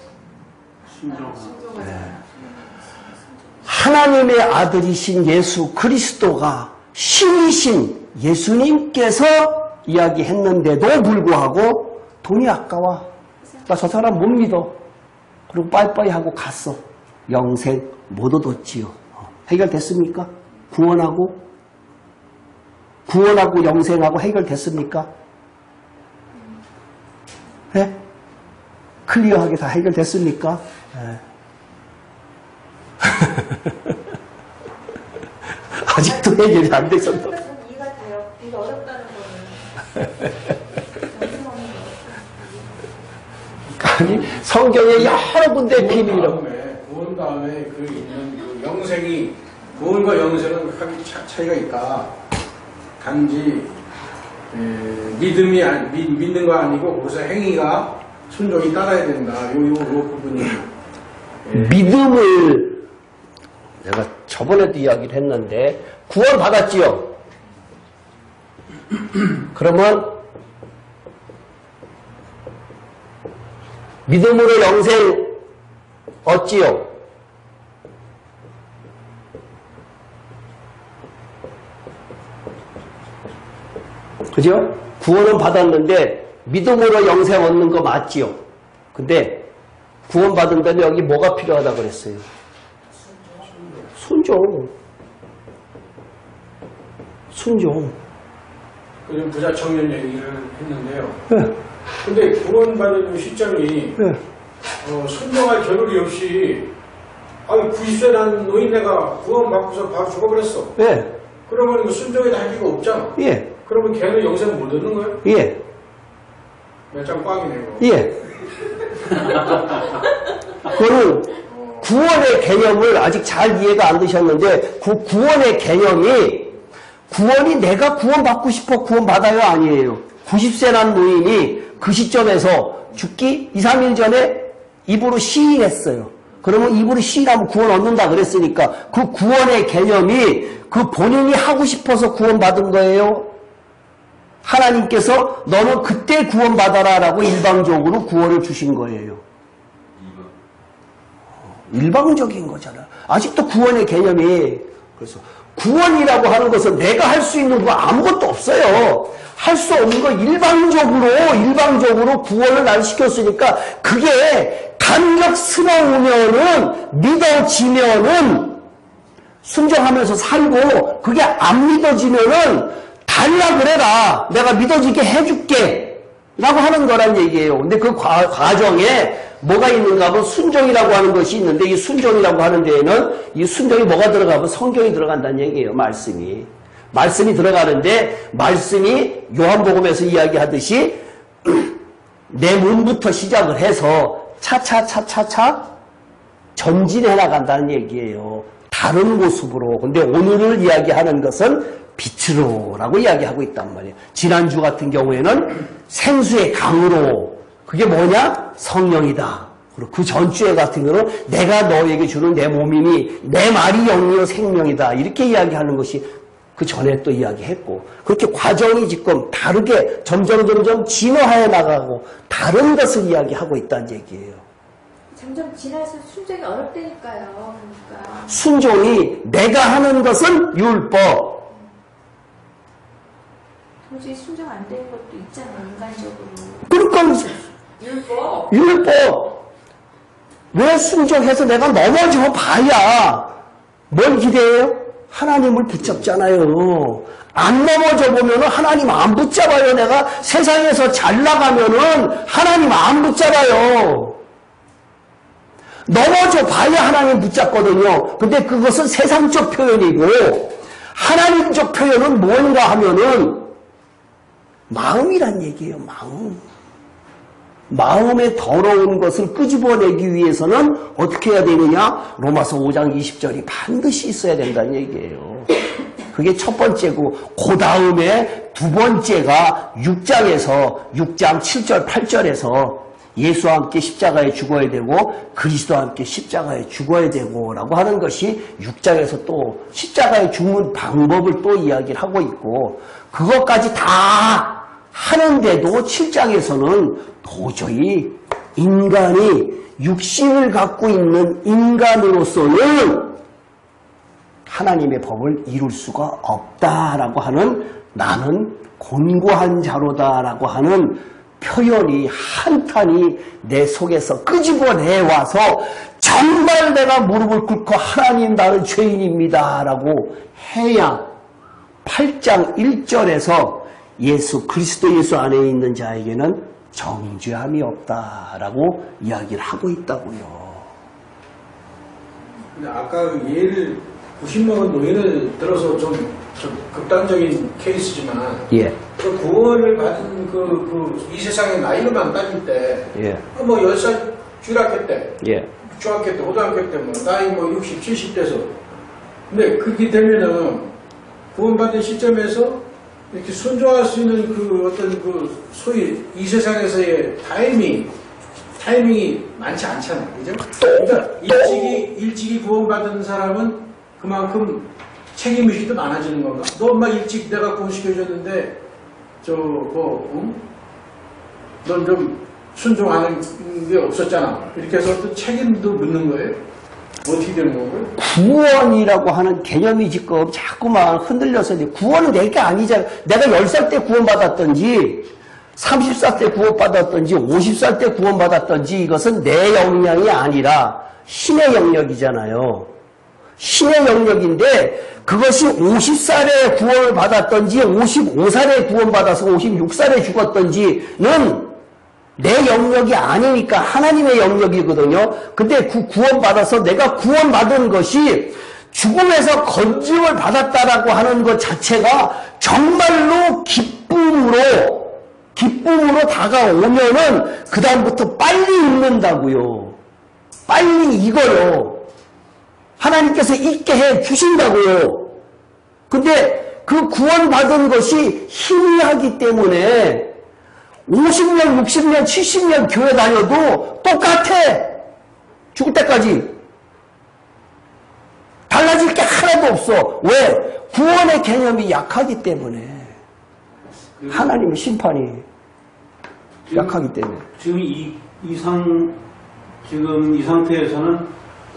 하나님의 아들이신 예수 그리스도가 신이신 예수님께서 이야기했는데도 불구하고 돈이 아까워. 나 저 사람 못 믿어. 그리고 빠이빠이 하고 갔어. 영생 못 얻었지요. 해결됐습니까? 구원하고 영생하고 해결됐습니까? 네? 클리어하게 다 해결됐습니까? 네. 아직도 해결이 안 돼서. 이해가 돼요. 되게 어렵다는 거는. 아니 성경에 여러 군데 비밀이라고. 구원 다음에 그 있는 그 영생이 구원과 영생은 차이가 있다. 단지 믿는 거 아니고 거기서 행위가 순종이 따라야 된다. 요 부분이 믿음을 내가 저번에도 이야기를 했는데 구원 받았지요. 그러면 믿음으로 영생 얻지요. 그죠? 구원은 받았는데 믿음으로 영생 얻는 거 맞지요. 근데 구원 받은 다음에 여기 뭐가 필요하다 그랬어요? 순종. 그 부자 청년 얘기를 했는데요. 네. 근데 구원받는 시점이 네. 순종할 겨를이 없이 90세 난 노인네가 구원받고서 바로 죽어버렸어. 네. 그러면 이거 순종에도 할 필요가 없잖아. 예. 그러면 걔는 영생 못 얻는 거야? 예. 몇 장 꽝이네, 이거. 예. 그거는 구원의 개념을 아직 잘 이해가 안 되셨는데, 그 구원의 개념이, 구원이 내가 구원받고 싶어 구원받아요? 아니에요. 90세 난 노인이 그 시점에서 죽기 2, 3일 전에 입으로 시인했어요. 그러면 입으로 시인하면 구원 얻는다 그랬으니까 그 구원의 개념이 그 본인이 하고 싶어서 구원받은 거예요? 하나님께서 너는 그때 구원받아라 라고 일방적으로 구원을 주신 거예요. 일방적인 거잖아. 아직도 구원의 개념이. 그래서 구원이라고 하는 것은 내가 할 수 있는 거 아무것도 없어요. 할 수 없는 거 일방적으로 구원을 난 시켰으니까 그게 감격스러우면은 믿어지면은 순종하면서 살고 그게 안 믿어지면은 달라 그래라. 내가 믿어지게 해줄게. 라고 하는 거란 얘기예요. 근데 그 과정에 뭐가 있는가 하면 순종이라고 하는 것이 있는데 이 순종이라고 하는 데에는 이 순종이 뭐가 들어가면 성경이 들어간다는 얘기예요. 말씀이. 말씀이 들어가는데 말씀이 요한복음에서 이야기하듯이 내 몸부터 시작을 해서 차차차차차 전진해 나간다는 얘기예요. 다른 모습으로. 근데 오늘을 이야기하는 것은 빛으로라고 이야기하고 있단 말이에요. 지난주 같은 경우에는 생수의 강으로. 그게 뭐냐? 성령이다. 그리고 그 전주에 같은 경우는 내가 너에게 주는 내 몸이니 내 말이 영이요 생명이다. 이렇게 이야기하는 것이 그 전에 또 이야기했고 그렇게 과정이 지금 다르게 점점 진화해 나가고 다른 것을 이야기하고 있다는 얘기예요. 점점 지나서 순종이 어렵다니까요. 그러니까. 순종이 내가 하는 것은 율법. 도저히 순종 안 되는 것도 있잖아요. 인간적으로. 그러니까 율법. 왜 순종해서 내가 넘어져 봐야 뭘 기대해요? 하나님을 붙잡잖아요. 안 넘어져 보면은 하나님 안 붙잡아요. 내가 세상에서 잘 나가면은 하나님 안 붙잡아요. 넘어져 봐야 하나님 붙잡거든요. 근데 그것은 세상적 표현이고 하나님적 표현은 뭔가 하면은 마음이란 얘기예요. 마음의 더러운 것을 끄집어내기 위해서는 어떻게 해야 되느냐? 로마서 5장 20절이 반드시 있어야 된다는 얘기예요. 그게 첫 번째고 그 다음에 두 번째가 6장 7절 8절에서 예수와 함께 십자가에 죽어야 되고 그리스도와 함께 십자가에 죽어야 되고 라고 하는 것이 6장에서 또 십자가에 죽는 방법을 또 이야기를 하고 있고 그것까지 다 하는데도 7장에서는 도저히 인간이 육신을 갖고 있는 인간으로서는 하나님의 법을 이룰 수가 없다라고 하는 나는 곤고한 자로다라고 하는 표현이 한탄이 내 속에서 끄집어내와서 정말 내가 무릎을 꿇고 하나님 나는 죄인입니다 라고 해야 8장 1절에서 그리스도 예수 안에 있는 자에게는 정죄함이 없다라고 이야기를 하고 있다고요. 근데 아까 그 예를 90먹은 노인을 들어서 좀 극단적인 케이스지만 예. 그 구원을 받은 이 세상의 나이로만 따질 때 예. 뭐 10살 중학교 때 예. 중학교 때 고등학교 때 뭐 나이 뭐 60, 70대서 근데 그렇게 되면은 구원받은 시점에서 이렇게 순종할 수 있는 그 어떤 그 소위 이 세상에서의 타이밍이 많지 않잖아요. 그죠? 그러니까 일찍이 구원받은 사람은 그만큼 책임의식도 많아지는 건가? 너 엄마 일찍 내가 구원시켜줬는데 넌 좀 순종하는 게 없었잖아. 이렇게 해서 또 책임도 묻는 거예요? 어떻게 되는 거고요? 구원이라고 하는 개념이 지금 자꾸만 흔들려서 구원은 내게 아니잖아. 내가 10살 때 구원받았던지 30살 때 구원받았던지 50살 때 구원받았던지 이것은 내 역량이 아니라 신의 영역이잖아요. 신의 영역인데 그것이 50살에 구원을 받았던지 55살에 구원받아서 56살에 죽었던지는 내 영역이 아니니까 하나님의 영역이거든요. 근데 그 구원받아서 내가 구원받은 것이 죽음에서 건짐을 받았다라고 하는 것 자체가 정말로 기쁨으로 다가오면은 그 다음부터 빨리 읽는다고요. 빨리 익어요. 하나님께서 읽게 해 주신다고요. 근데 그 구원받은 것이 희미하기 때문에 50년, 60년, 70년 교회 다녀도 똑같아. 죽을 때까지. 달라질 게 하나도 없어. 왜? 구원의 개념이 약하기 때문에. 하나님의 심판이 약하기 때문에. 지금 지금 이 상태에서는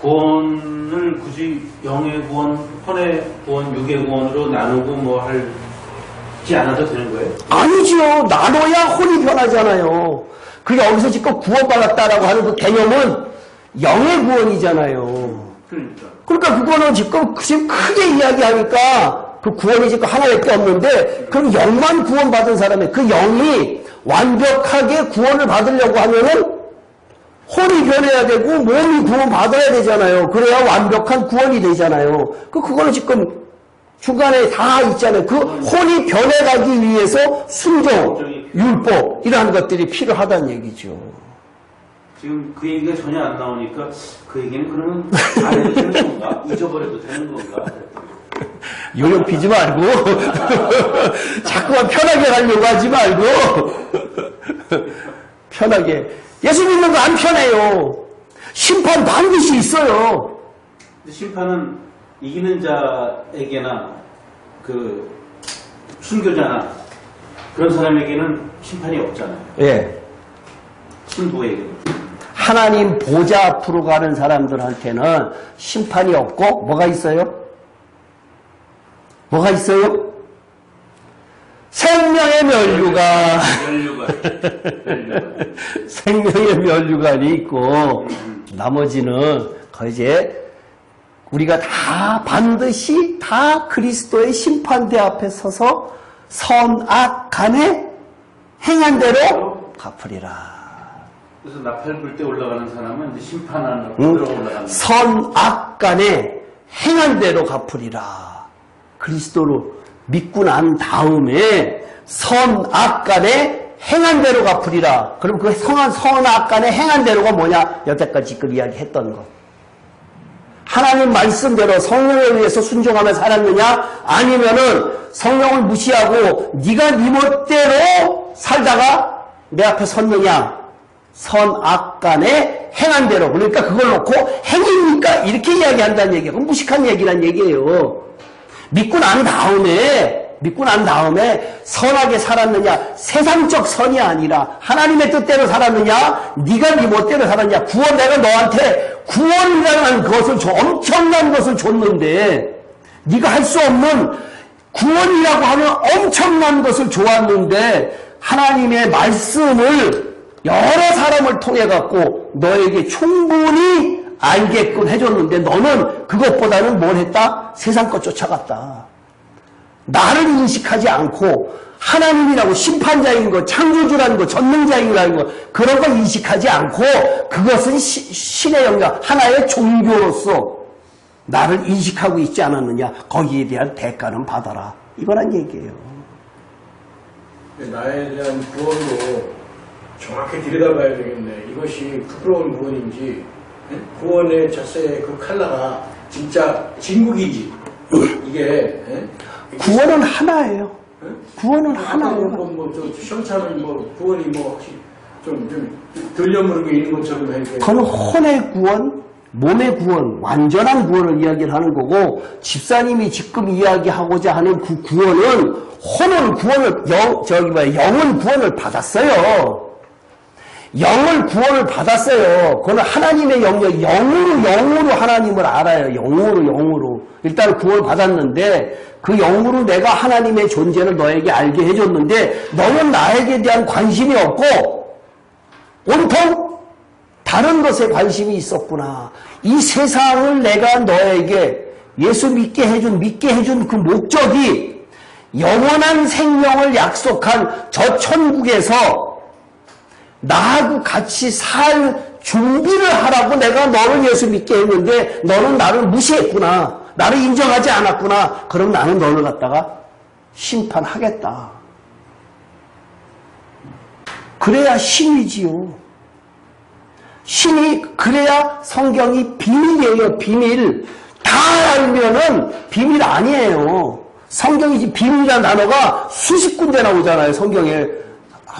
구원을 굳이 영의 구원, 혼의 구원, 육의 구원으로 나누고 뭐 하지 않아도 되는 거예요? 아니죠. 나눠야 혼이 변하잖아요. 그게 여기서 지금 구원받았다라고 하는 그 개념은 영의 구원이잖아요. 그러니까 그거는 지금 크게 이야기하니까 그 구원이 지금 하나밖에 없는데 그럼 영만 구원받은 사람이 그 영이 완벽하게 구원을 받으려고 하면은 혼이 변해야 되고 몸이 구원받아야 되잖아요. 그래야 완벽한 구원이 되잖아요. 그거는 지금 중간에 다 있잖아요. 그 혼이 변해가기 위해서 순종, 율법 이러한 것들이 필요하다는 얘기죠. 지금 그 얘기가 전혀 안 나오니까 그 얘기는 그러면 안 해도 되는 건가? 잊어버려도 되는 건가? 요령 피지 말고 자꾸만 편하게 하려고 하지 말고 편하게. 예수 믿는 거 안 편해요. 심판 반드시 있어요. 심판은 이기는 자에게나 그 순교자나 그런 사람에게는 심판이 없잖아요. 예. 신부에게는. 하나님 보좌 앞으로 가는 사람들한테는 심판이 없고 뭐가 있어요? 뭐가 있어요? 생명의 면류관. 생명의 면류관이 있고 나머지는 거의 이제 우리가 다 반드시 다 그리스도의 심판대 앞에 서서 선악 간에 행한 대로 갚으리라. 그래서 나팔 불 때 올라가는 사람은 이제 심판 안으로 들어 올라가는 선악 간에 행한 대로 갚으리라. 그리스도로 믿고 난 다음에 선악 간에 행한 대로 갚으리라. 그럼 그 선악 간에 행한 대로가 뭐냐? 여태까지 지금 이야기했던 것. 하나님 말씀대로 성령에 의해서 순종하며 살았느냐? 아니면은 성령을 무시하고 네가 네 멋대로 살다가 내 앞에 섰느냐? 선악 간에 행한 대로. 그러니까 그걸 놓고 행입니까? 이렇게 이야기한다는 얘기예요. 그건 무식한 얘기란 얘기예요. 믿고 난 다음에 선하게 살았느냐? 세상적 선이 아니라 하나님의 뜻대로 살았느냐? 네가 네 멋대로 살았느냐? 구원 내가 너한테 구원이라는 것을 엄청난 것을 줬는데 네가 할 수 없는 구원이라고 하면 엄청난 것을 좋았는데 하나님의 말씀을 여러 사람을 통해 갖고 너에게 충분히 알게끔 해줬는데 너는 그것보다는 뭘 했다? 세상 것 쫓아갔다. 나를 인식하지 않고 하나님이라고 심판자인 것, 창조주라는 것, 전능자인이라는 것 그런 걸 인식하지 않고 그것은 신의 영역, 하나의 종교로서 나를 인식하고 있지 않았느냐. 거기에 대한 대가는 받아라. 이거란 얘기예요. 나에 대한 구원도 정확히 들여다봐야 되겠네. 이것이 부끄러운 구원인지 구원의 자세의 그 칼라가 진짜 진국이지. 이게 구원은 하나예요. 구원은 하나예요. 시험차는 구원이 좀 들려모르게 있는 것처럼 해. 그건 혼의 구원, 몸의 구원, 완전한 구원을 이야기를 하는 거고 집사님이 지금 이야기하고자 하는 그 구원은 혼은 구원을 영은 구원을 받았어요. 영을 구원을 받았어요. 그건 하나님의 영역, 영으로 하나님을 알아요. 영으로. 일단 구원을 받았는데 그 영으로 내가 하나님의 존재를 너에게 알게 해줬는데 너는 나에게 대한 관심이 없고 온통 다른 것에 관심이 있었구나. 이 세상을 내가 너에게 예수 믿게 해준 그 목적이 영원한 생명을 약속한 저 천국에서 나하고 같이 살 준비를 하라고 내가 너를 예수 믿게 했는데 너는 나를 무시했구나. 나를 인정하지 않았구나. 그럼 나는 너를 갖다가 심판하겠다. 그래야 신이지요. 신이 그래야 성경이 비밀이에요. 비밀. 다 알면은 비밀 아니에요. 성경이 비밀이라는 단어가 수십 군데 나오잖아요. 성경에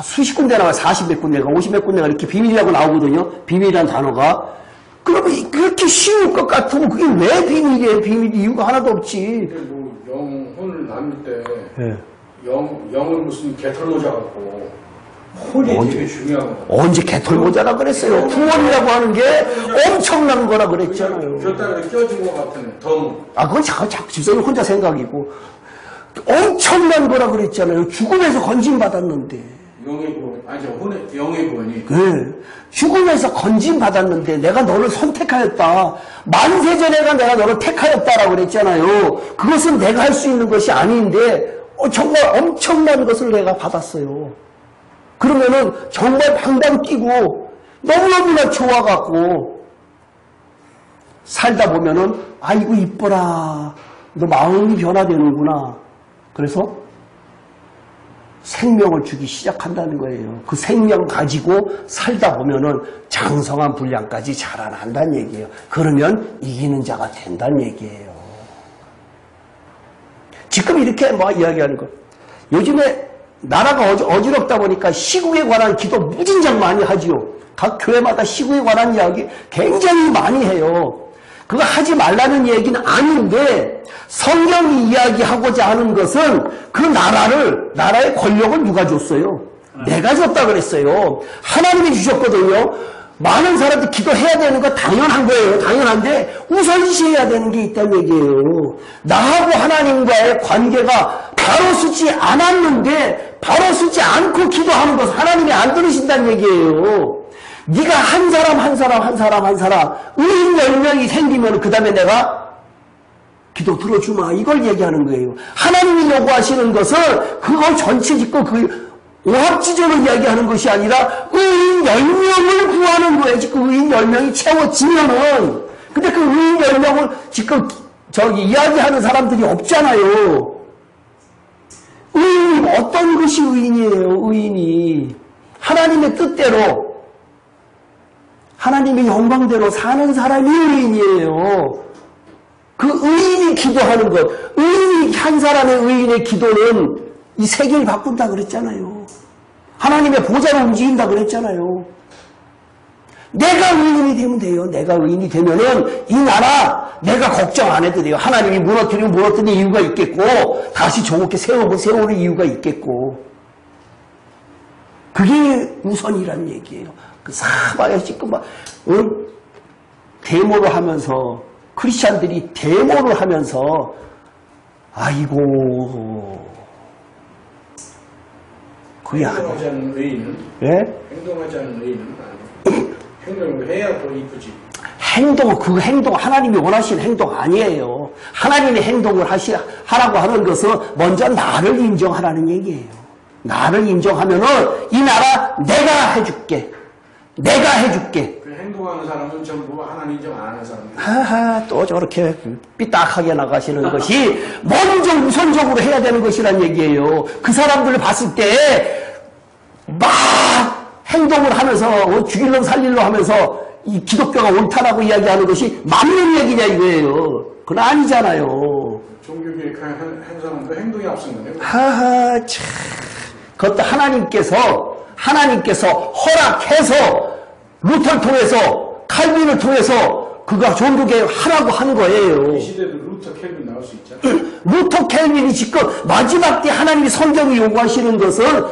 수십 군데 나와요. 40몇 군데가 50몇 군데가 이렇게 비밀이라고 나오거든요. 비밀이라는 단어가. 그러면 그렇게 쉬울 것 같으면 그게 왜 비밀이에요? 비밀 이유가 하나도 없지. 근데 뭐 영혼을 나눌 때 예. 영은 무슨 개털모자 같고 혼이 되게 중요하거든요. 언제 개털모자라 그랬어요. 구원이라고 하는 게 엄청난 거라 그랬잖아요. 곁다리에 껴진 것 같은 덩. 그건 자꾸 집사님 혼자 생각이고 엄청난 거라 그랬잖아요. 죽음에서 건진받았는데. 영의 구원, 영의 구원이. 네. 죽음에서 건진받았는데 내가 너를 선택하였다. 만세전에가 내가 너를 택하였다라고 그랬잖아요. 그것은 내가 할 수 있는 것이 아닌데 정말 엄청난 것을 내가 받았어요. 그러면은 정말 방방 뛰고 너무너무나 좋아갖고 살다 보면은 아이고 이뻐라. 너 마음이 변화되는구나. 그래서 생명을 주기 시작한다는 거예요. 그 생명 가지고 살다 보면은 장성한 분량까지 자라난다는 얘기예요. 그러면 이기는 자가 된다는 얘기예요. 지금 이렇게 뭐 이야기하는 거. 요즘에 나라가 어지럽다 보니까 시국에 관한 기도 무진장 많이 하지요. 각 교회마다 시국에 관한 이야기 굉장히 많이 해요. 그거 하지 말라는 얘기는 아닌데 성경이 이야기하고자 하는 것은 그 나라의 권력을 누가 줬어요? 내가 줬다 그랬어요. 하나님이 주셨거든요. 많은 사람들이 기도해야 되는 거 당연한 거예요. 당연한데 우선시해야 되는 게 있다는 얘기예요. 나하고 하나님과의 관계가 바로 서지 않았는데 바로 서지 않고 기도하는 것은 하나님이 안 들으신다는 얘기예요. 네가 한 사람 의인 10명이 생기면 그 다음에 내가 기도 들어주마 이걸 얘기하는 거예요. 하나님이 요구하시는 것은 그걸 전체 짓고 그 오합지졸을 이야기하는 것이 아니라 의인 10명을 구하는 거예요. 지금 의인 10명이 채워지면은 근데 그 의인 10명을 지금 이야기하는 사람들이 없잖아요. 의인이 어떤 것이 의인이에요? 의인이 하나님의 뜻대로 하나님의 영광대로 사는 사람이 의인이에요. 그 의인이 기도하는 것, 의인이 한 사람의 의인의 기도는 이 세계를 바꾼다 그랬잖아요. 하나님의 보좌로 움직인다 그랬잖아요. 내가 의인이 되면 돼요. 내가 의인이 되면은 이 나라 내가 걱정 안 해도 돼요. 하나님이 무너뜨리는 이유가 있겠고 다시 좋게 세우는 이유가 있겠고 그게 우선이란 얘기예요. 그 사바야 지금 막 데모를 하면서 크리스찬들이 데모를 하면서 아이고 그게 행동하지 않는 의인은? 예? 행동하지 않는 의인은 아니에요. 행동을 해야 더 이쁘지. 그 행동, 하나님이 원하시는 행동 아니에요. 하나님의 행동을 하라고 하는 것은 먼저 나를 인정하라는 얘기예요. 나를 인정하면은 이 나라 내가 해줄게. 그 행동하는 사람은 전부 하나님 인정 안 하는 사람이에요. 하하, 또 저렇게 삐딱하게 나가시는 것이 먼저 우선적으로 해야 되는 것이란 얘기예요. 그 사람들을 봤을 때 막 행동을 하면서 죽일 놈 살릴 놈 하면서 이 기독교가 옳다라고 이야기하는 것이 맞는 얘기냐 이거예요. 그건 아니잖아요. 종교교육 한 사람도 행동이 앞선 거네요. 하하, 참. 그것도 하나님께서 허락해서 루터를 통해서 칼빈을 통해서 그가 종교개혁 하라고 한 거예요. 이 시대도 루터 켈빈 나올 수 있죠. 루터 켈빈이 지금 마지막 때 하나님이 성경이 요구하시는 것은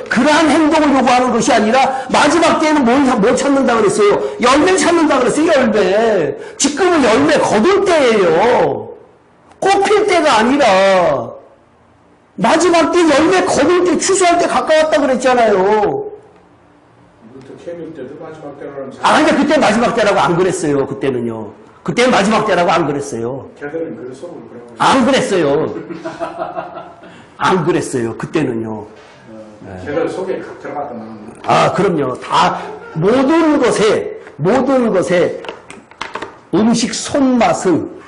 그러한 행동을 요구하는 것이 아니라 마지막 때에는 뭘 찾는다 그랬어요? 열매 찾는다 그랬어요. 열매. 지금은 열매 거둘 때예요. 꽃필 때가 아니라 마지막 때 열매 거둘 때 추수할 때 가까웠다 그랬잖아요. 루터 켈빈 때도 마지막 때라는 근데 그때 마지막 때라고 안 그랬어요. 그때는요. 그때는 마지막 때라고 안 그랬어요. 걔들은 그래서 그러고. 안 그랬어요. 안 그랬어요. 그때는요. 걔들 속에 각 들어갔다 나왔나. 그럼요. 다 모든 것에 음식 손맛은,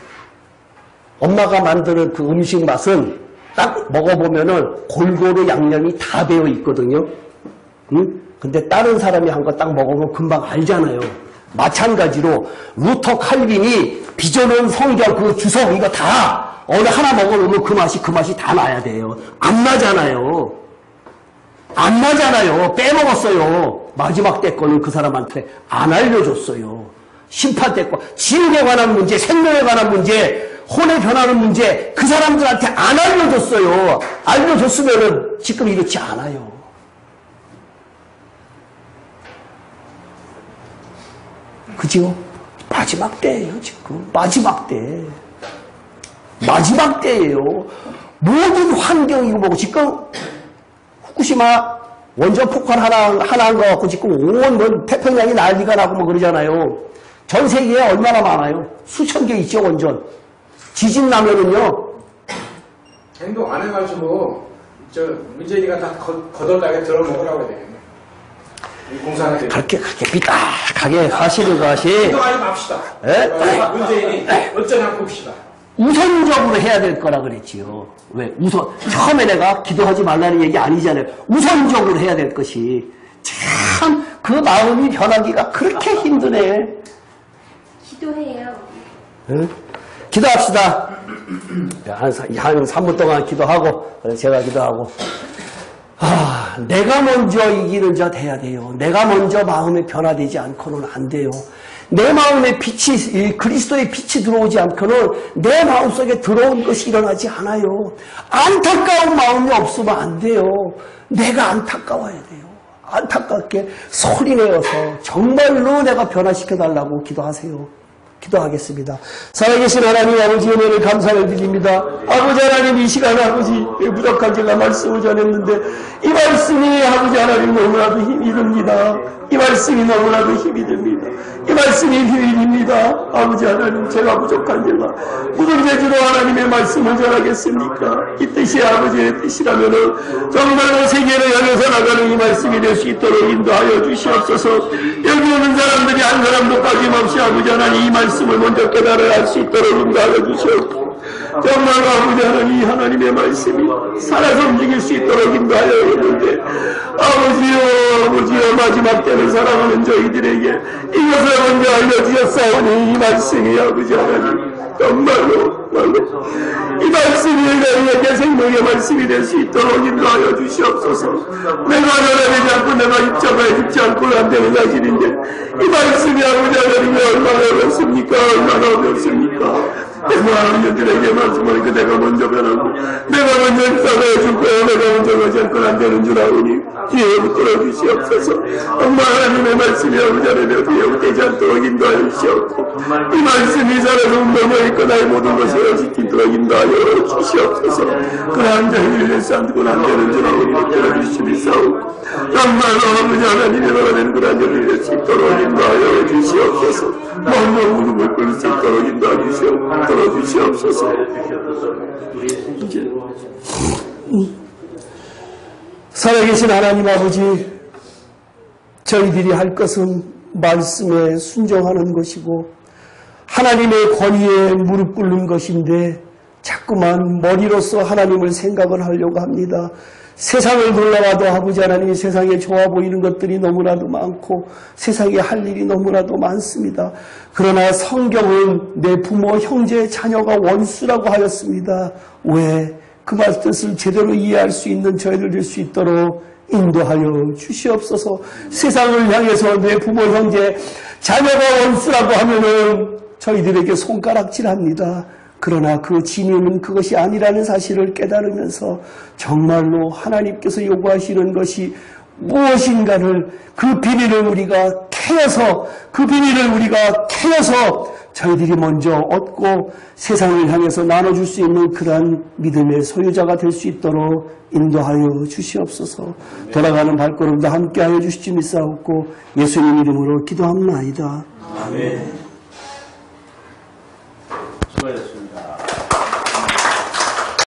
엄마가 만드는 그 음식 맛은 딱 먹어보면은 골고루 양념이 다 배어 있거든요. 응? 근데 다른 사람이 한 거 딱 먹어보면 금방 알잖아요. 마찬가지로 루터 칼빈이 빚어놓은 성경 그 주석 이거 다 어느 하나 먹어보면 그 맛이 다 나야 돼요. 안 나잖아요. 안 나잖아요. 빼먹었어요. 마지막 때 거는 그 사람한테 안 알려줬어요. 심판 때 거. 지옥에 관한 문제, 생명에 관한 문제, 혼에 변하는 문제 그 사람들한테 안 알려줬어요. 알려줬으면은 지금 이렇지 않아요. 그죠? 마지막 때예요, 지금. 마지막 때. 마지막 때예요. 모든 환경이고 뭐고 지금 후쿠시마 원전 폭발 하나 한 거 갖고 지금 온 뭐 태평양이 난리가 나고 뭐 그러잖아요. 전 세계에 얼마나 많아요? 수천 개 있죠, 원전. 지진 나면은요. 행동 안 해가지고 문재인이가 다 거덜나게 들어먹으라고 해야 되겠네. 공사하는 그렇게 삐딱하게 하시는 것이 행동하지 맙시다. 문재인이 어쩌나 봅시다. 우선적으로 해야 될 거라 그랬지요. 왜? 처음에 내가 기도하지 말라는 얘기 아니잖아요. 우선적으로 해야 될 것이. 참, 그 마음이 변하기가 그렇게 힘드네. 기도해요. 응? 기도합시다. 한 3분 동안 기도하고, 제가 기도하고. 내가 먼저 이기는 자 돼야 돼요. 내가 먼저 마음에 변화되지 않고는 안 돼요. 내 마음에 빛이, 그리스도의 빛이 들어오지 않고는 내 마음속에 들어온 것이 일어나지 않아요. 안타까운 마음이 없으면 안 돼요. 내가 안타까워야 돼요. 안타깝게 소리내어서 정말로 내가 변화시켜달라고 기도하세요. 기도하겠습니다. 살아계신 하나님 아버지 은혜를 감사를 드립니다. 아버지 하나님 이 시간에 아버지 부족한 제가 말씀을 전했는데 이 말씀이 아버지 하나님 너무나도 힘이 듭니다. 이 말씀이 너무나도 힘이 듭니다. 이 말씀이 힘이 듭니다. 아버지 하나님 제가 부족한 제가 무슨 죄주로 하나님의 말씀을 전하겠습니까? 이 뜻이 아버지의 뜻이라면은 정말로 세계를 향해서 나가는 이 말씀이 될 수 있도록 인도하여 주시옵소서. 여기 오는 사람들이 한 사람도 빠짐없이 아버지 하나님 이 말씀을 먼저 깨달아 알 수 있도록 인도하여 주시옵소서. 정말 아버지 하나님 하나님의 말씀이 살아서 움직일 수 있도록 인도하여 했는데 아버지여 마지막 때를 살아가는 저희들에게 이것을 먼저 알려주셨사오니 이 말씀이 아버지 하나님 정말로 이 말씀이 너희에게 생명의 말씀이 될 수 있도록 인도하여 주시옵소서. 내가 변화되지 않고 내가 입자가 죽지 않고는 안 되는 사실인데 이 말씀이 아버지 하나님이 얼마나 어렵습니까? 얼마나 어렵습니까? 하나님들에게 말씀하니까 내가 먼저 변하고 내가 먼저 입사해 죽고 내가 먼저 가지 않고는 안 되는 줄 아오니 뒤에 붙들어 주시옵소서. 엄마 하나님의 말씀이 아버지 하나님의 뒤에 되지 않도록 인도하여 주시옵고 이 말씀이 살아서 운동하여 있고 나의 모든 것이 지키도록 인도하여 주시옵소서. 그러한 자를 위해서 안 되는 줄 아오니 붙들어 주심이 싸우고 정말로 아버지 하나님의 나라는 그러한 자를 위해서 있도록 인도하여 주시옵소서. 먼저 무릎을 꿇을 수 있도록 인도하여 주시옵소서. 살아계신 하나님 아버지, 저희들이 할 것은 말씀에 순종하는 것이고 하나님의 권위에 무릎 꿇는 것인데 자꾸만 머리로서 하나님을 생각을 하려고 합니다. 세상을 돌아봐도 아버지 하나님이 세상에 좋아 보이는 것들이 너무나도 많고 세상에 할 일이 너무나도 많습니다. 그러나 성경은 내 부모, 형제, 자녀가 원수라고 하였습니다. 왜? 그 말뜻을 제대로 이해할 수 있는 저희들 될 수 있도록 인도하여 주시옵소서. 세상을 향해서 내 부모, 형제, 자녀가 원수라고 하면은 저희들에게 손가락질합니다. 그러나 그 진위는 그것이 아니라는 사실을 깨달으면서 정말로 하나님께서 요구하시는 것이 무엇인가를 그 비밀을 우리가 캐어서 저희들이 먼저 얻고 세상을 향해서 나눠줄 수 있는 그러한 믿음의 소유자가 될 수 있도록 인도하여 주시옵소서. 돌아가는 발걸음도 함께하여 주시지 믿사옵고 예수님 이름으로 기도합나이다. 아멘. 수고하셨습니다.